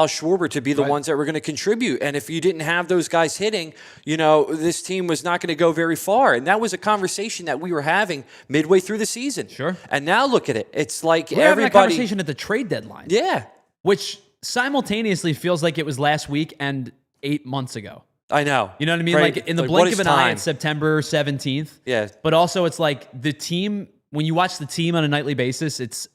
Schwarber to be the ones that were going to contribute. And if you didn't have those guys hitting, this team was not going to go very far. And that was a conversation that we were having midway through the season. Sure. And now look at it. It's like we're having a conversation at the trade deadline. Yeah. Which simultaneously feels like it was last week and 8 months ago. I know. You know what I mean? Right. Like in the blink of an eye, it's September 17th. Yeah. But also it's like the team, when you watch the team on a nightly basis, it's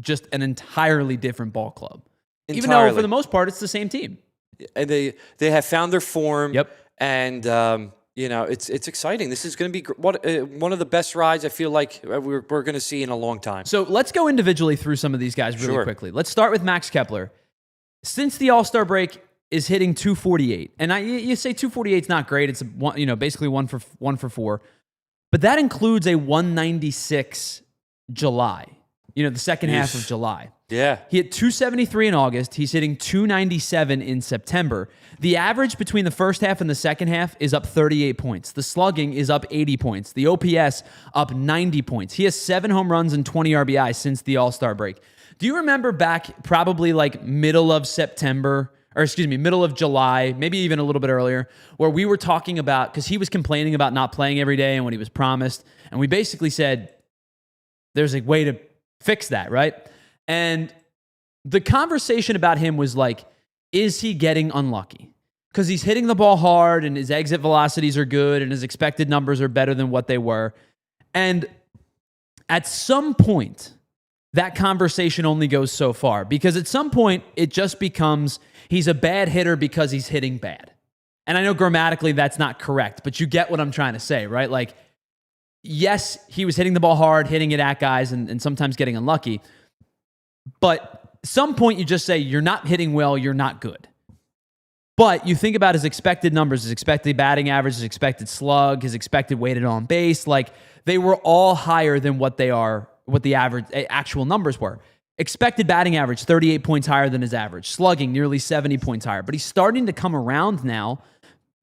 just an entirely different ball club. Even though for the most part, it's the same team. And they have found their form. Yep. And, it's exciting. This is going to be one of the best rides I feel like we're going to see in a long time. So let's go individually through some of these guys really quickly. Let's start with Max Kepler. Since the All-Star break, is hitting 248. And you say 248 is not great. It's basically one for 4. But that includes a 196 July. The second half of July. Yeah. He hit 273 in August. He's hitting 297 in September. The average between the first half and the second half is up 38 points. The slugging is up 80 points. The OPS up 90 points. He has 7 home runs and 20 RBI since the All-Star break. Do you remember back probably like middle of July, maybe even a little bit earlier, where we were talking about, because he was complaining about not playing every day and what he was promised, and we basically said, there's a way to fix that, right? And the conversation about him was like, is he getting unlucky? because he's hitting the ball hard and his exit velocities are good and his expected numbers are better than what they were. And at some point, that conversation only goes so far, because at some point it just becomes he's a bad hitter because he's hitting bad. And I know grammatically that's not correct, but you get what I'm trying to say, right? Like, yes, he was hitting the ball hard, hitting it at guys, and sometimes getting unlucky. But at some point you just say, you're not hitting well, you're not good. But you think about his expected numbers, his expected batting average, his expected slug, his expected weighted on base, like they were all higher than what they are, what the average actual numbers were. Expected batting average, 38 points higher than his average. Slugging, nearly 70 points higher. But he's starting to come around now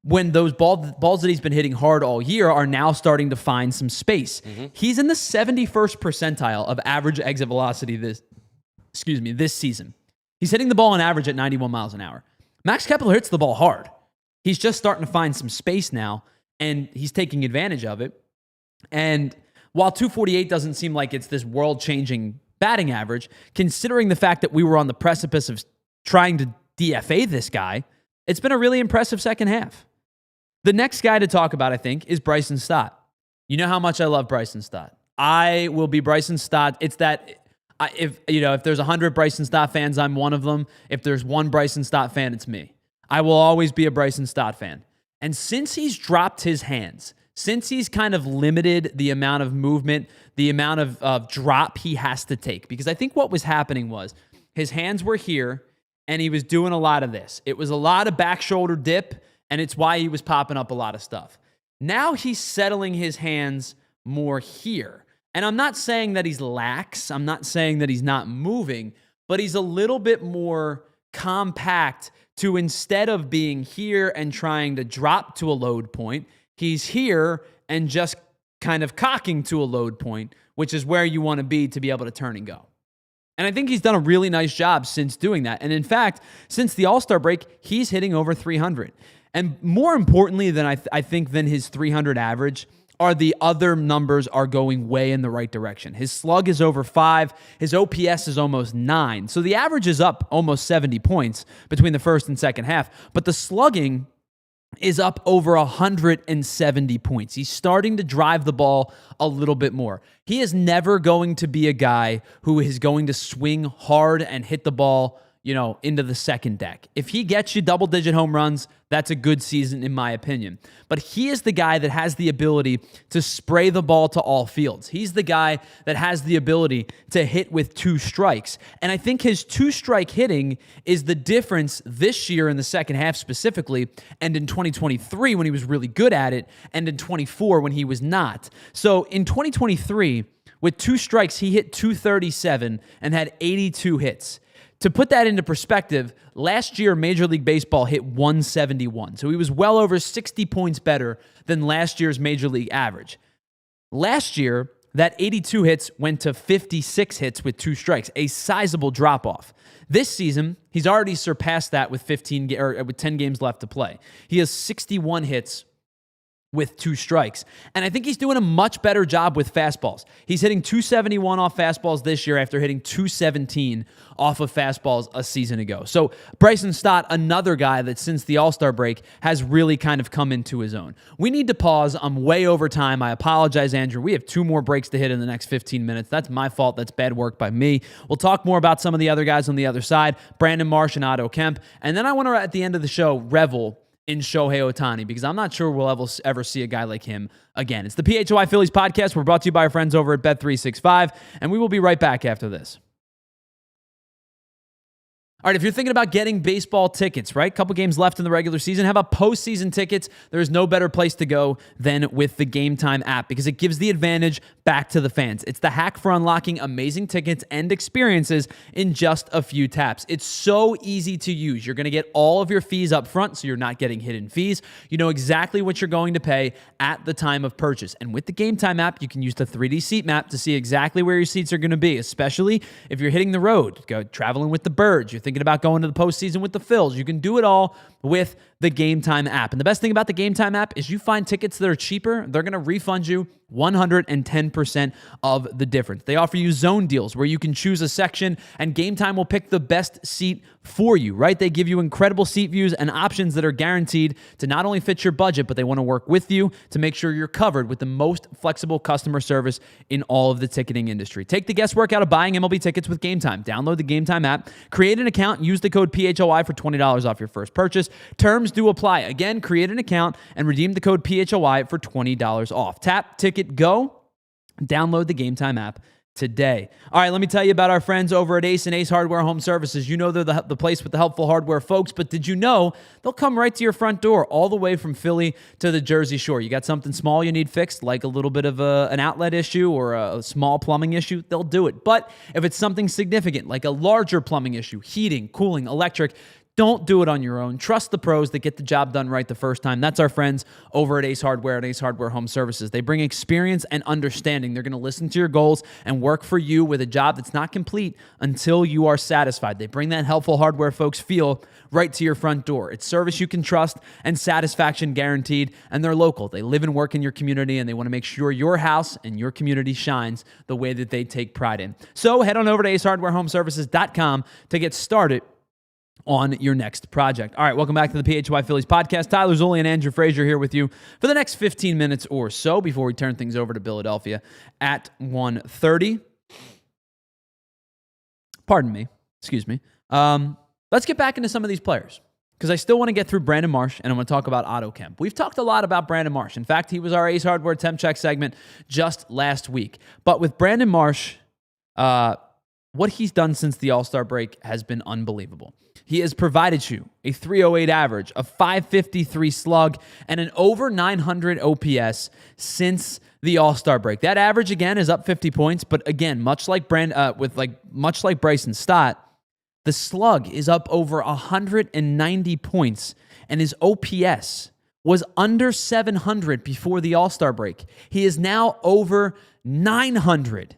when those balls that he's been hitting hard all year are now starting to find some space. He's in the 71st percentile of average exit velocity this season. He's hitting the ball on average at 91 miles an hour. Max Kepler hits the ball hard. He's just starting to find some space now, and he's taking advantage of it. And while 248 doesn't seem like it's this world-changing batting average, considering the fact that we were on the precipice of trying to DFA this guy, it's been a really impressive second half. The next guy to talk about, I think, is Bryson Stott. You know how much I love Bryson Stott. I will be Bryson Stott. It's that if there's 100 Bryson Stott fans, I'm one of them. If there's one Bryson Stott fan, it's me. I will always be a Bryson Stott fan. And since he's dropped his hands, since he's kind of limited the amount of movement, the amount of drop he has to take, because I think what was happening was his hands were here and he was doing a lot of this. It was a lot of back shoulder dip, and it's why he was popping up a lot of stuff. Now he's settling his hands more here. And I'm not saying that he's lax. I'm not saying that he's not moving, but he's a little bit more compact to, instead of being here and trying to drop to a load point, he's here and just kind of cocking to a load point, which is where you want to be able to turn and go. And I think he's done a really nice job since doing that. And in fact, since the All-Star break, he's hitting over 300. And more importantly than I think than his 300 average are the other numbers are going way in the right direction. His slug is over 5. His OPS is almost 9. So the average is up almost 70 points between the first and second half. But the slugging is up over 170 points. He's starting to drive the ball a little bit more. He is never going to be a guy who is going to swing hard and hit the ball, into the second deck. If he gets you double-digit home runs, that's a good season in my opinion. But he is the guy that has the ability to spray the ball to all fields. He's the guy that has the ability to hit with 2 strikes. And I think his 2-strike hitting is the difference this year in the second half specifically, and in 2023 when he was really good at it, and in 24 when he was not. So in 2023, with 2 strikes, he hit 237 and had 82 hits. To put that into perspective, last year, Major League Baseball hit 171. So he was well over 60 points better than last year's Major League average. Last year, that 82 hits went to 56 hits with 2 strikes, a sizable drop-off. This season, he's already surpassed that with 10 games left to play. He has 61 hits with 2 strikes. And I think he's doing a much better job with fastballs. He's hitting 271 off fastballs this year after hitting 217 off of fastballs a season ago. So Bryson Stott, another guy that since the All-Star break has really kind of come into his own. We need to pause. I'm way over time. I apologize, Andrew. We have 2 more breaks to hit in the next 15 minutes. That's my fault. That's bad work by me. We'll talk more about some of the other guys on the other side, Brandon Marsh and Otto Kemp. And then I want to, at the end of the show, revel in Shohei Ohtani, because I'm not sure we'll ever see a guy like him again. It's the PHLY Phillies podcast. We're brought to you by our friends over at Bet365, and we will be right back after this. All right, if you're thinking about getting baseball tickets, right? Couple games left in the regular season. How about postseason tickets? There's no better place to go than with the Game Time app, because it gives the advantage back to the fans. It's the hack for unlocking amazing tickets and experiences in just a few taps. It's so easy to use. You're going to get all of your fees up front, so you're not getting hidden fees. You know exactly what you're going to pay at the time of purchase. And with the Game Time app, you can use the 3D seat map to see exactly where your seats are going to be, especially if you're hitting the road, traveling with the Birds. You're thinking about going to the postseason with the Phillies. You can do it all with the Game Time app. And the best thing about the Game Time app is you find tickets that are cheaper, they're going to refund you 110% of the difference. They offer you zone deals where you can choose a section and Game Time will pick the best seat for you, right? They give you incredible seat views and options that are guaranteed to not only fit your budget, but they want to work with you to make sure you're covered with the most flexible customer service in all of the ticketing industry. Take the guesswork out of buying MLB tickets with Game Time. Download the Game Time app, create an account, use the code PHLY for $20 off your first purchase. Terms do apply. Again, create an account and redeem the code PHLY for $20 off. Tap, ticket, go. Download the Game Time app today. All right, let me tell you about our friends over at Ace and Ace Hardware Home Services. You know they're the place with the helpful hardware folks, but did you know they'll come right to your front door all the way from Philly to the Jersey Shore? You got something small you need fixed, like a little bit of an outlet issue or a small plumbing issue, they'll do it. But if it's something significant, like a larger plumbing issue, heating, cooling, electric, don't do it on your own. Trust the pros that get the job done right the first time. That's our friends over at Ace Hardware and Ace Hardware Home Services. They bring experience and understanding. They're going to listen to your goals and work for you with a job that's not complete until you are satisfied. They bring that helpful hardware folks feel right to your front door. It's service you can trust and satisfaction guaranteed, and they're local. They live and work in your community, and they want to make sure your house and your community shines the way that they take pride in. So head on over to acehardwarehomeservices.com to get started on your next project. All right, welcome back to the PHY Phillies podcast. Tyler Zulli and Andrew Frazier here with you for the next 15 minutes or so before we turn things over to Philadelphia at 1:30. Pardon me. Excuse me. Let's get back into some of these players because I still want to get through Brandon Marsh and I want to talk about Otto Kemp. We've talked a lot about Brandon Marsh. In fact, he was our Ace Hardware Temp Check segment just last week. But with Brandon Marsh, what he's done since the All-Star break has been unbelievable. He has provided you a 308 average, a 553 slug, and an over 900 OPS since the All-Star break. That average again is up 50 points, but again, much like Bryson Stott, the slug is up over 190 points, and his OPS was under 700 before the All-Star break. He is now over 900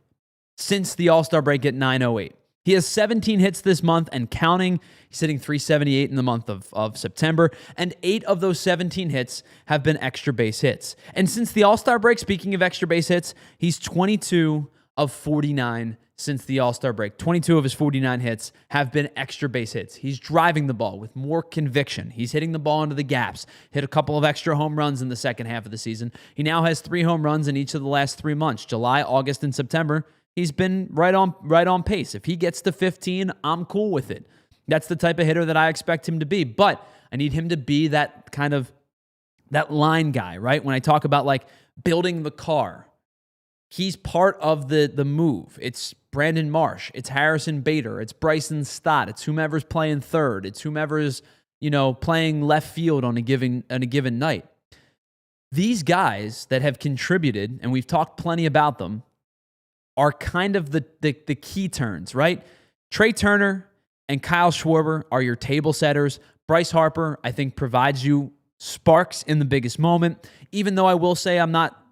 since the All-Star break at 908. He has 17 hits this month and counting. He's hitting 378 in the month of September, and 8 of those 17 hits have been extra base hits. And since the All-Star break, speaking of extra base hits, he's 22 of 49 since the All-Star break. 22 of his 49 hits have been extra base hits. He's driving the ball with more conviction. He's hitting the ball into the gaps, hit a couple of extra home runs in the second half of the season. He now has 3 home runs in each of the last 3 months, July, August, and September. He's been right on pace. If he gets to 15, I'm cool with it. That's the type of hitter that I expect him to be. But I need him to be that line guy, right? When I talk about like building the car, he's part of the move. It's Brandon Marsh, it's Harrison Bader, it's Bryson Stott, it's whomever's playing third, it's whomever's playing left field on a given night. These guys that have contributed, and we've talked plenty about them, are kind of the key turns, right? Trey Turner and Kyle Schwarber are your table setters. Bryce Harper, I think, provides you sparks in the biggest moment. Even though I will say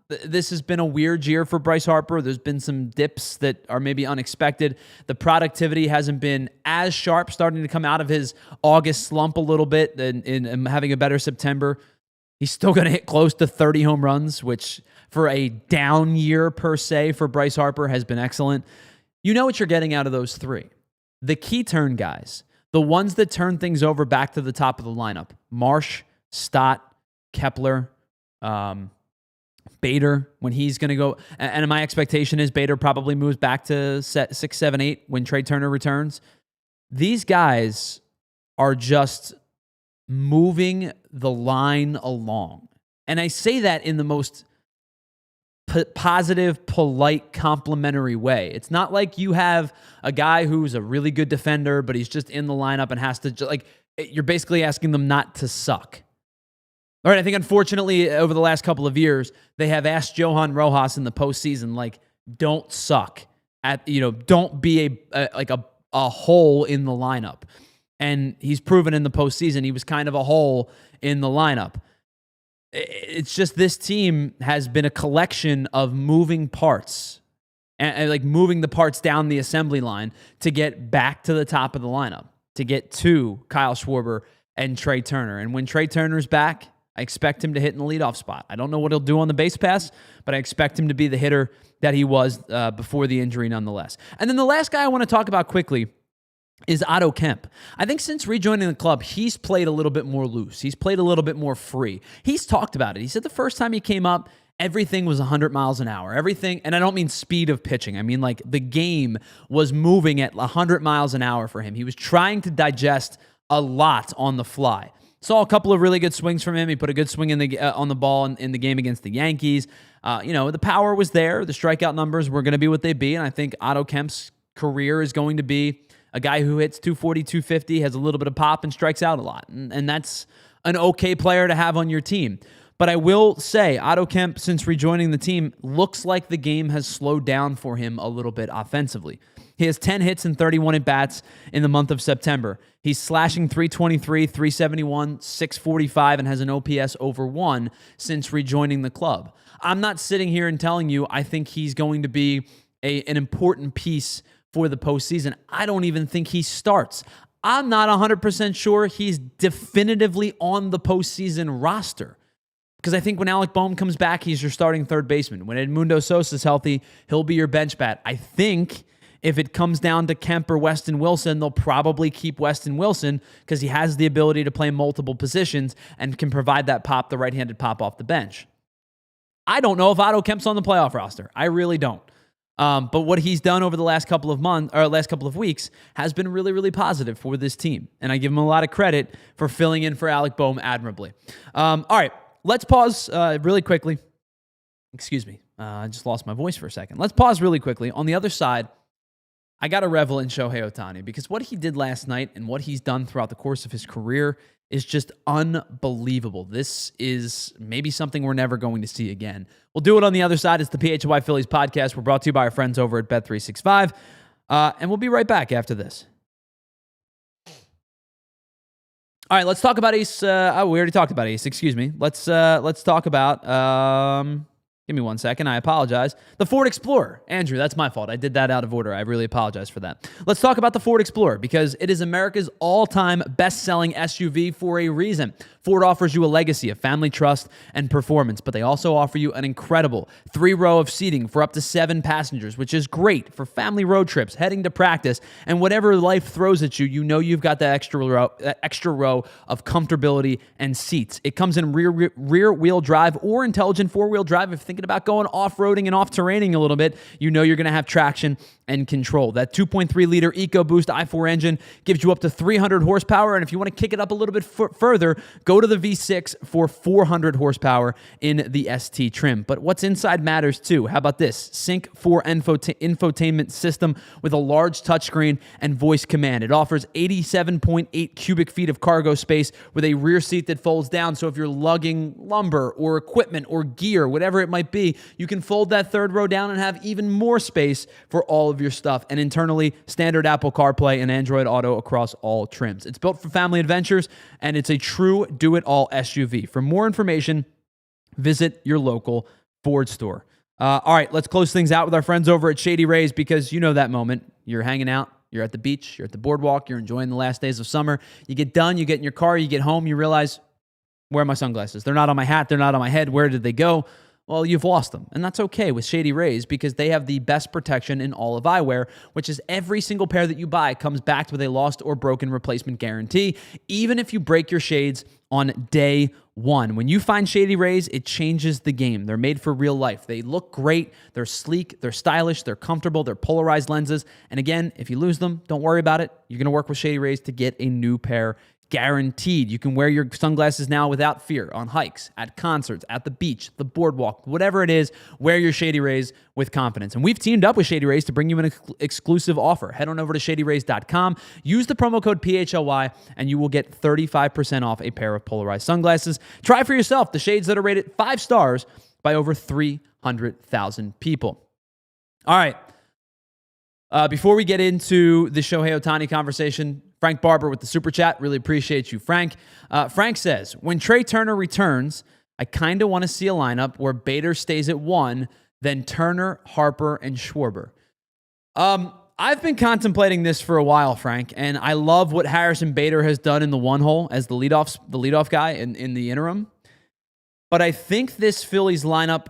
this has been a weird year for Bryce Harper. There's been some dips that are maybe unexpected. The productivity hasn't been as sharp, starting to come out of his August slump a little bit and having a better September. He's still going to hit close to 30 home runs, which for a down year per se for Bryce Harper has been excellent. You know what you're getting out of those 3. The key turn guys, the ones that turn things over back to the top of the lineup, Marsh, Stott, Kepler, Bader, when he's going to go. And my expectation is Bader probably moves back to 6, 7, 8 when Trey Turner returns. These guys are just moving the line along. And I say that in the most positive, polite, complimentary way. It's not like you have a guy who's a really good defender, but he's just in the lineup and has to, you're basically asking them not to suck. All right, I think unfortunately over the last couple of years, they have asked Johan Rojas in the postseason, don't suck don't be a hole in the lineup. And he's proven in the postseason he was kind of a hole in the lineup. It's just this team has been a collection of moving parts and moving the parts down the assembly line to get back to the top of the lineup, to get to Kyle Schwarber and Trey Turner. And when Trey Turner's back, I expect him to hit in the leadoff spot. I don't know what he'll do on the base pass, but I expect him to be the hitter that he was before the injury nonetheless. And then the last guy I want to talk about quickly is Otto Kemp. I think since rejoining the club, he's played a little bit more loose. He's played a little bit more free. He's talked about it. He said the first time he came up, everything was 100 miles an hour. Everything, and I don't mean speed of pitching. I mean like the game was moving at 100 miles an hour for him. He was trying to digest a lot on the fly. Saw a couple of really good swings from him. He put a good swing on the ball in the game against the Yankees. The power was there. The strikeout numbers were going to be what they be, and I think Otto Kemp's career is going to be a guy who hits 240, 250, has a little bit of pop, and strikes out a lot. And that's an okay player to have on your team. But I will say, Otto Kemp, since rejoining the team, looks like the game has slowed down for him a little bit offensively. He has 10 hits and 31 at-bats in the month of September. He's slashing 323, 371, 645, and has an OPS over 1 since rejoining the club. I'm not sitting here and telling you I think he's going to be an important piece for the postseason. I don't even think he starts. I'm not 100% sure he's definitively on the postseason roster. Because I think when Alec Bohm comes back, he's your starting third baseman. When Edmundo Sosa's healthy, he'll be your bench bat. I think if it comes down to Kemp or Weston Wilson, they'll probably keep Weston Wilson because he has the ability to play multiple positions and can provide that pop, the right-handed pop off the bench. I don't know if Otto Kemp's on the playoff roster. I really don't. But what he's done over the last couple of weeks has been really, really positive for this team. And I give him a lot of credit for filling in for Alec Bohm admirably. All right. Let's pause really quickly. Excuse me. I just lost my voice for a second. Let's pause really quickly. On the other side, I got to revel in Shohei Ohtani because what he did last night and what he's done throughout the course of his career is just unbelievable. This is maybe something we're never going to see again. We'll do it on the other side. It's the PHLY Phillies podcast. We're brought to you by our friends over at Bet365. And we'll be right back after this. All right, let's talk about Ace. We already talked about Ace. Excuse me. Let's talk about. Give me 1 second. I apologize. The Ford Explorer. Andrew, that's my fault. I did that out of order. I really apologize for that. Let's talk about the Ford Explorer because it is America's all-time best-selling SUV for a reason. Ford offers you a legacy of family trust and performance, but they also offer you an incredible 3-row of seating for up to 7 passengers, which is great for family road trips, heading to practice, and whatever life throws at you, you know you've got that extra row of comfortability and seats. It comes in rear-wheel drive or intelligent 4-wheel drive. If thinking about going off-roading and off-terraining a little bit, you know you're going to have traction and control. That 2.3-liter EcoBoost i4 engine gives you up to 300 horsepower, and if you want to kick it up a little bit further, go to the V6 for 400 horsepower in the ST trim. But what's inside matters too. How about this? Sync 4 infotainment system with a large touchscreen and voice command. It offers 87.8 cubic feet of cargo space with a rear seat that folds down, so if you're lugging lumber or equipment or gear, whatever it might be, you can fold that third row down and have even more space for all of your stuff. And internally, standard Apple CarPlay and Android Auto across all trims. It's built for family adventures, and it's a true do-it-all SUV. For more information, visit your local Ford store. All right, let's close things out with our friends over at Shady Rays because you know that moment. You're hanging out. You're at the beach. You're at the boardwalk. You're enjoying the last days of summer. You get done. You get in your car. You get home. You realize, where are my sunglasses? They're not on my hat. They're not on my head. Where did they go? Well, you've lost them. And that's okay with Shady Rays because they have the best protection in all of eyewear, which is every single pair that you buy comes backed with a lost or broken replacement guarantee, even if you break your shades on day one. When you find Shady Rays, it changes the game. They're made for real life. They look great. They're sleek. They're stylish. They're comfortable. They're polarized lenses. And again, if you lose them, don't worry about it. You're going to work with Shady Rays to get a new pair guaranteed. You can wear your sunglasses now without fear on hikes, at concerts, at the beach, the boardwalk, whatever it is, wear your Shady Rays with confidence. And we've teamed up with Shady Rays to bring you an exclusive offer. Head on over to shadyrays.com, use the promo code PHLY, and you will get 35% off a pair of polarized sunglasses. Try for yourself the shades that are rated 5 stars by over 300,000 people. All right. Before we get into the Shohei Ohtani conversation, Frank Barber with the Super Chat. Really appreciate you, Frank. Frank says, when Trey Turner returns, I kind of want to see a lineup where Bader stays at 1, then Turner, Harper, and Schwarber. I've been contemplating this for a while, Frank, and I love what Harrison Bader has done in the 1 hole as the leadoff guy in the interim. But I think this Phillies lineup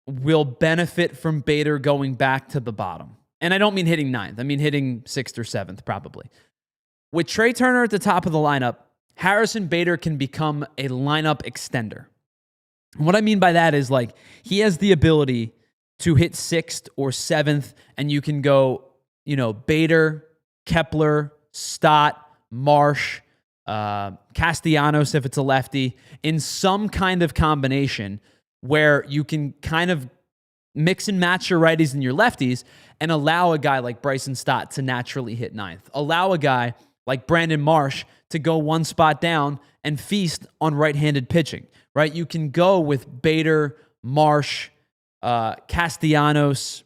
will benefit from Bader going back to the bottom. And I don't mean hitting 9th. I mean hitting 6th or 7th, probably. With Trey Turner at the top of the lineup, Harrison Bader can become a lineup extender. And what I mean by that is, like, he has the ability to hit 6th or 7th, and you can go, Bader, Kepler, Stott, Marsh, Castellanos if it's a lefty, in some kind of combination where you can kind of mix and match your righties and your lefties and allow a guy like Bryson Stott to naturally hit 9th. Allow a guy like Brandon Marsh to go one spot down and feast on right-handed pitching, right? You can go with Bader, Marsh, Castellanos,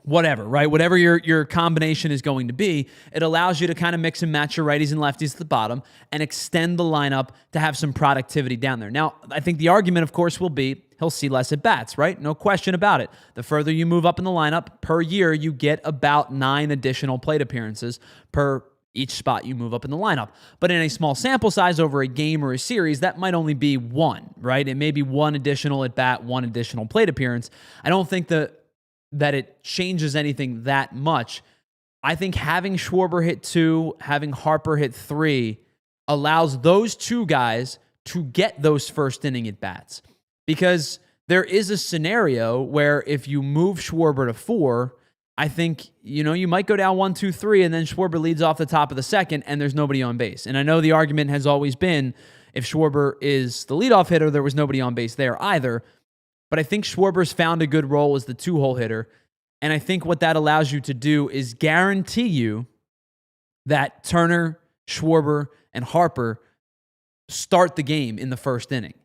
whatever, right? Whatever your combination is going to be, it allows you to kind of mix and match your righties and lefties at the bottom and extend the lineup to have some productivity down there. Now, I think the argument, of course, will be he'll see less at bats, right? No question about it. The further you move up in the lineup per year, you get about 9 additional plate appearances per each spot you move up in the lineup. But in a small sample size over a game or a series, that might only be 1, right? It may be 1 additional at bat, 1 additional plate appearance. I don't think that it changes anything that much. I think having Schwarber hit 2, having Harper hit 3 allows those 2 guys to get those first inning at bats. Because there is a scenario where if you move Schwarber to 4, I think, you might go down 1, 2, 3, and then Schwarber leads off the top of the second, and there's nobody on base. And I know the argument has always been if Schwarber is the leadoff hitter, there was nobody on base there either. But I think Schwarber's found a good role as the 2-hole hitter. And I think what that allows you to do is guarantee you that Turner, Schwarber, and Harper start the game in the first inning.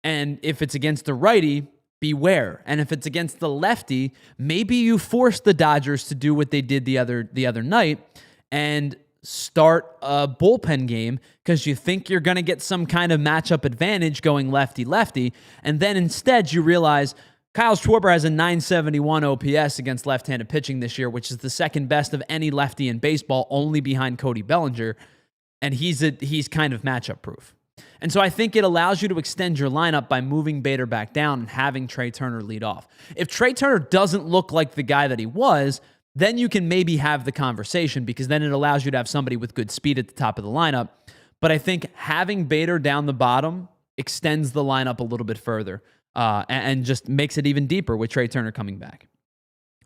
And if it's against the righty, beware. And if it's against the lefty, maybe you force the Dodgers to do what they did the other night and start a bullpen game because you think you're going to get some kind of matchup advantage going lefty-lefty, and then instead you realize Kyle Schwarber has a 971 OPS against left-handed pitching this year, which is the second best of any lefty in baseball, only behind Cody Bellinger, and he's kind of matchup proof. And so I think it allows you to extend your lineup by moving Bader back down and having Trey Turner lead off. If Trey Turner doesn't look like the guy that he was, then you can maybe have the conversation because then it allows you to have somebody with good speed at the top of the lineup. But I think having Bader down the bottom extends the lineup a little bit further and just makes it even deeper with Trey Turner coming back.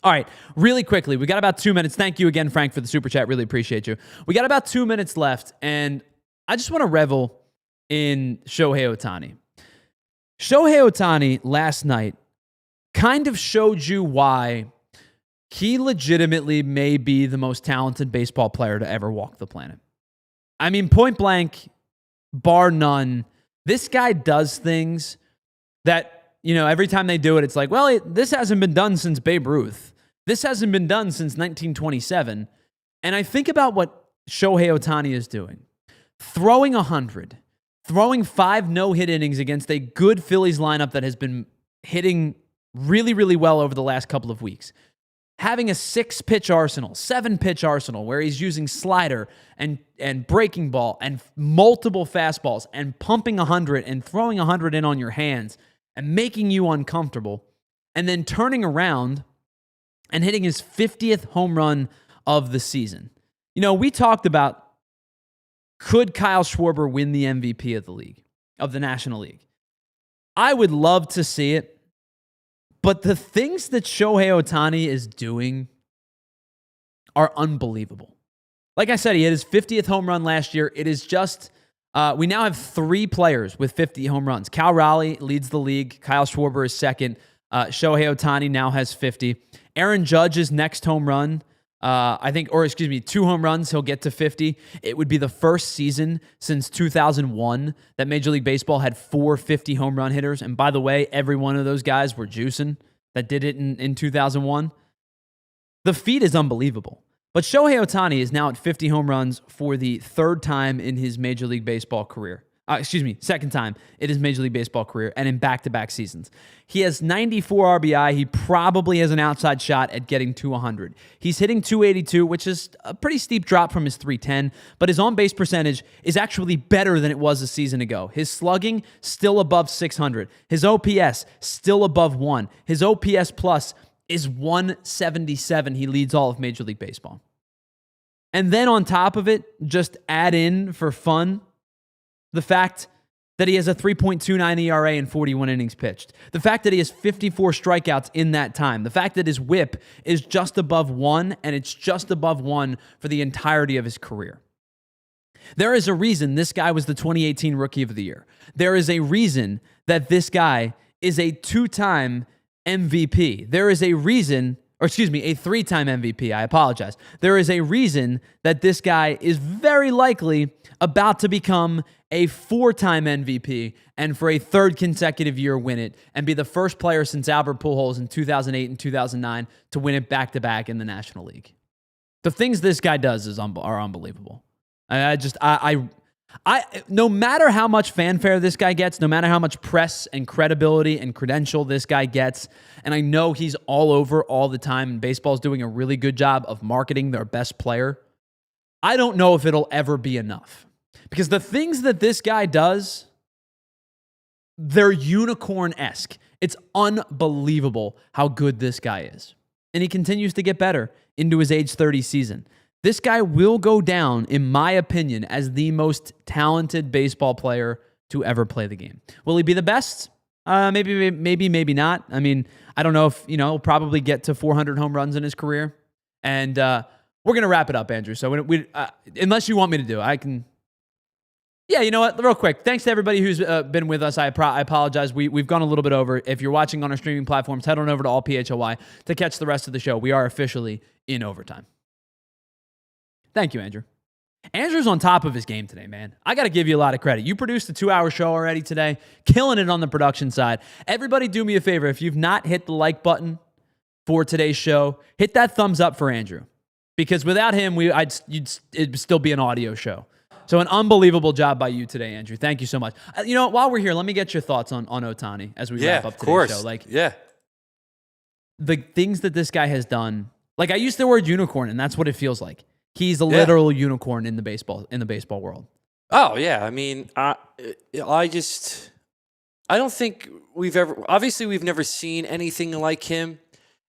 All right, really quickly, we got about 2 minutes. Thank you again, Frank, for the super chat. Really appreciate you. We got about 2 minutes left, and I just want to revel in Shohei Ohtani. Shohei Ohtani last night kind of showed you why he legitimately may be the most talented baseball player to ever walk the planet. I mean, point blank, bar none, this guy does things that, every time they do it, it's like, well, this hasn't been done since Babe Ruth. This hasn't been done since 1927. And I think about what Shohei Ohtani is doing. Throwing 100, throwing 5 no-hit innings against a good Phillies lineup that has been hitting really, really well over the last couple of weeks. Having a 6-pitch arsenal, 7-pitch arsenal where he's using slider and breaking ball and multiple fastballs and pumping 100 and throwing 100 in on your hands and making you uncomfortable, and then turning around and hitting his 50th home run of the season. We talked about, could Kyle Schwarber win the MVP of the league, of the National League? I would love to see it. But the things that Shohei Ohtani is doing are unbelievable. Like I said, he hit his 50th home run last year. It is just, we now have 3 players with 50 home runs. Cal Raleigh leads the league. Kyle Schwarber is second. Shohei Ohtani now has 50. Aaron Judge's next home run, 2 home runs, he'll get to 50. It would be the first season since 2001 that Major League Baseball had 4 50 home run hitters. And by the way, every one of those guys were juicing that did it in 2001. The feat is unbelievable. But Shohei Ohtani is now at 50 home runs for the 3rd time in his Major League Baseball career. second time in his Major League Baseball career and in back-to-back seasons. He has 94 RBI. He probably has an outside shot at getting to 100. He's hitting 282, which is a pretty steep drop from his 310, but his on-base percentage is actually better than it was a season ago. His slugging, still above 600. His OPS, still above 1. His OPS plus is 177. He leads all of Major League Baseball. And then on top of it, just add in for fun the fact that he has a 3.29 ERA in 41 innings pitched. The fact that he has 54 strikeouts in that time. The fact that his whip is just above 1, and it's just above 1 for the entirety of his career. There is a reason this guy was the 2018 Rookie of the Year. There is a reason that this guy is a 2-time MVP. There is a reason, a 3-time MVP. I apologize. There is a reason that this guy is very likely about to become a 4-time MVP and for a 3rd consecutive year win it and be the first player since Albert Pujols in 2008 and 2009 to win it back-to-back in the National League. The things this guy does are unbelievable. No matter how much fanfare this guy gets, no matter how much press and credibility and credential this guy gets, and I know he's all over all the time, and baseball's doing a really good job of marketing their best player, I don't know if it'll ever be enough. Because the things that this guy does, they're unicorn-esque. It's unbelievable how good this guy is. And he continues to get better into his age 30 season. This guy will go down, in my opinion, as the most talented baseball player to ever play the game. Will he be the best? Maybe not. I mean, I don't know if, he'll probably get to 400 home runs in his career. And we're going to wrap it up, Andrew. So unless you want me to do it, I can... Yeah, you know what? Real quick, thanks to everybody who's been with us. I apologize. We've gone a little bit over. If you're watching on our streaming platforms, head on over to ALLPHLY to catch the rest of the show. We are officially in overtime. Thank you, Andrew. Andrew's on top of his game today, man. I got to give you a lot of credit. You produced a 2-hour show already today, killing it on the production side. Everybody do me a favor. If you've not hit the like button for today's show, hit that thumbs up for Andrew. Because without him, it'd still be an audio show. So an unbelievable job by you today, Andrew. Thank you so much. While we're here, let me get your thoughts on Ohtani as we wrap up today's show. The things that this guy has done. Like, I use the word unicorn, and that's what it feels like. He's a literal unicorn in the baseball world. Oh yeah, I mean, I don't think we've never seen anything like him,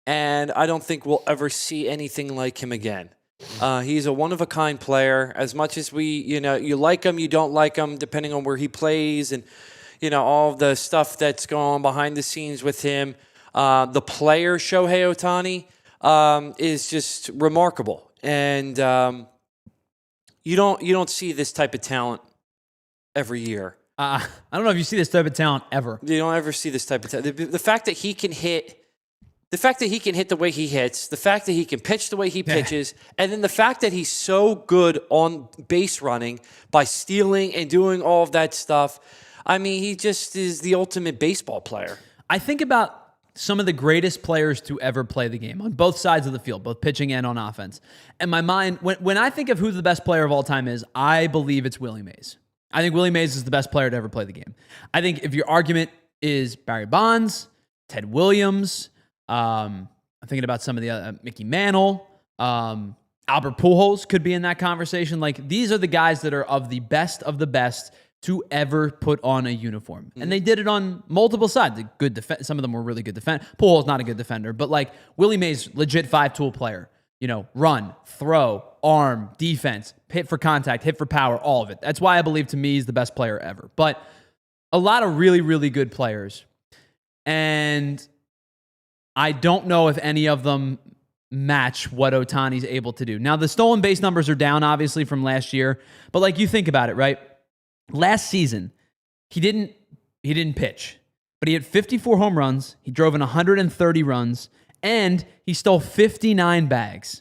and I don't think we'll ever see anything like him again. He's a one-of-a-kind player. As much as you like him, you don't like him, depending on where he plays, and all the stuff that's going on behind the scenes with him. The player Shohei Ohtani is just remarkable. And you don't see this type of talent every year. I don't know if you see this type of talent ever. You don't ever see this type of talent. The fact that he can hit the way he hits, the fact that he can pitch the way he pitches, and then the fact that he's so good on base running by stealing and doing all of that stuff. I mean, he just is the ultimate baseball player. I think about some of the greatest players to ever play the game on both sides of the field, both pitching and on offense. And my mind, when I think of who the best player of all time is, I believe it's Willie Mays. I think Willie Mays is the best player to ever play the game. I think if your argument is Barry Bonds, Ted Williams, I'm thinking about some of the other, Mickey Mantle, Albert Pujols could be in that conversation. Like, these are the guys that are of the best to ever put on a uniform. Mm-hmm. And they did it on multiple sides. Some of them were really good defenders. Pujols, not a good defender, but like Willie Mays, legit 5-tool player. Run, throw, arm, defense, hit for contact, hit for power, all of it. That's why I believe, to me, he's the best player ever. But a lot of really, really good players. And I don't know if any of them match what Ohtani's able to do. Now, the stolen base numbers are down, obviously, from last year. But like, you think about it, right? Last season, he didn't pitch, but he had 54 home runs. He drove in 130 runs, and he stole 59 bags.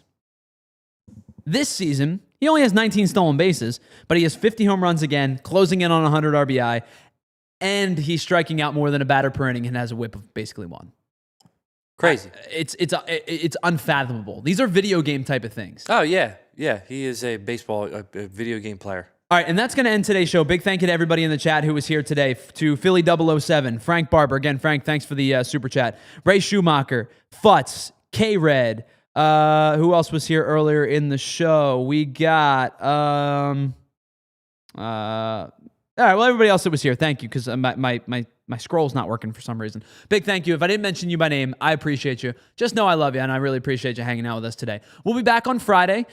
This season, he only has 19 stolen bases, but he has 50 home runs again, closing in on 100 RBI, and he's striking out more than a batter per inning and has a whip of basically 1. Crazy. It's unfathomable. These are video game type of things. Oh yeah, he is a video game player. All right, and that's going to end today's show. Big thank you to everybody in the chat who was here today. To Philly 007, Frank Barber. Again, Frank, thanks for the super chat. Ray Schumacher, Futz, K-Red. Who else was here earlier in the show? We got... all right, well, everybody else that was here, thank you, because my scroll's not working for some reason. Big thank you. If I didn't mention you by name, I appreciate you. Just know I love you, and I really appreciate you hanging out with us today. We'll be back on Friday.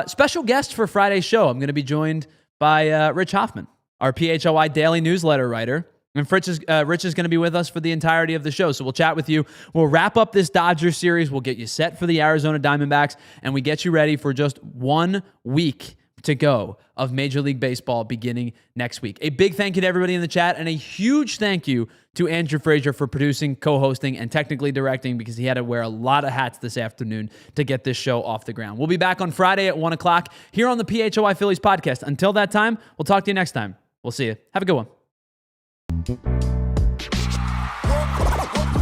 Special guest for Friday's show. I'm going to be joined by Rich Hoffman, our PHLY daily newsletter writer. And Rich is going to be with us for the entirety of the show. So we'll chat with you. We'll wrap up this Dodgers series. We'll get you set for the Arizona Diamondbacks, and we get you ready for just 1 week to go of Major League Baseball beginning next week. A big thank you to everybody in the chat, and a huge thank you to Andrew Frazier for producing, co-hosting, and technically directing, because he had to wear a lot of hats this afternoon to get this show off the ground. We'll be back on Friday at 1 o'clock here on the PHLY Phillies podcast. Until that time, we'll talk to you next time. We'll see you. Have a good one.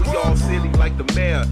We all silly like the mayor.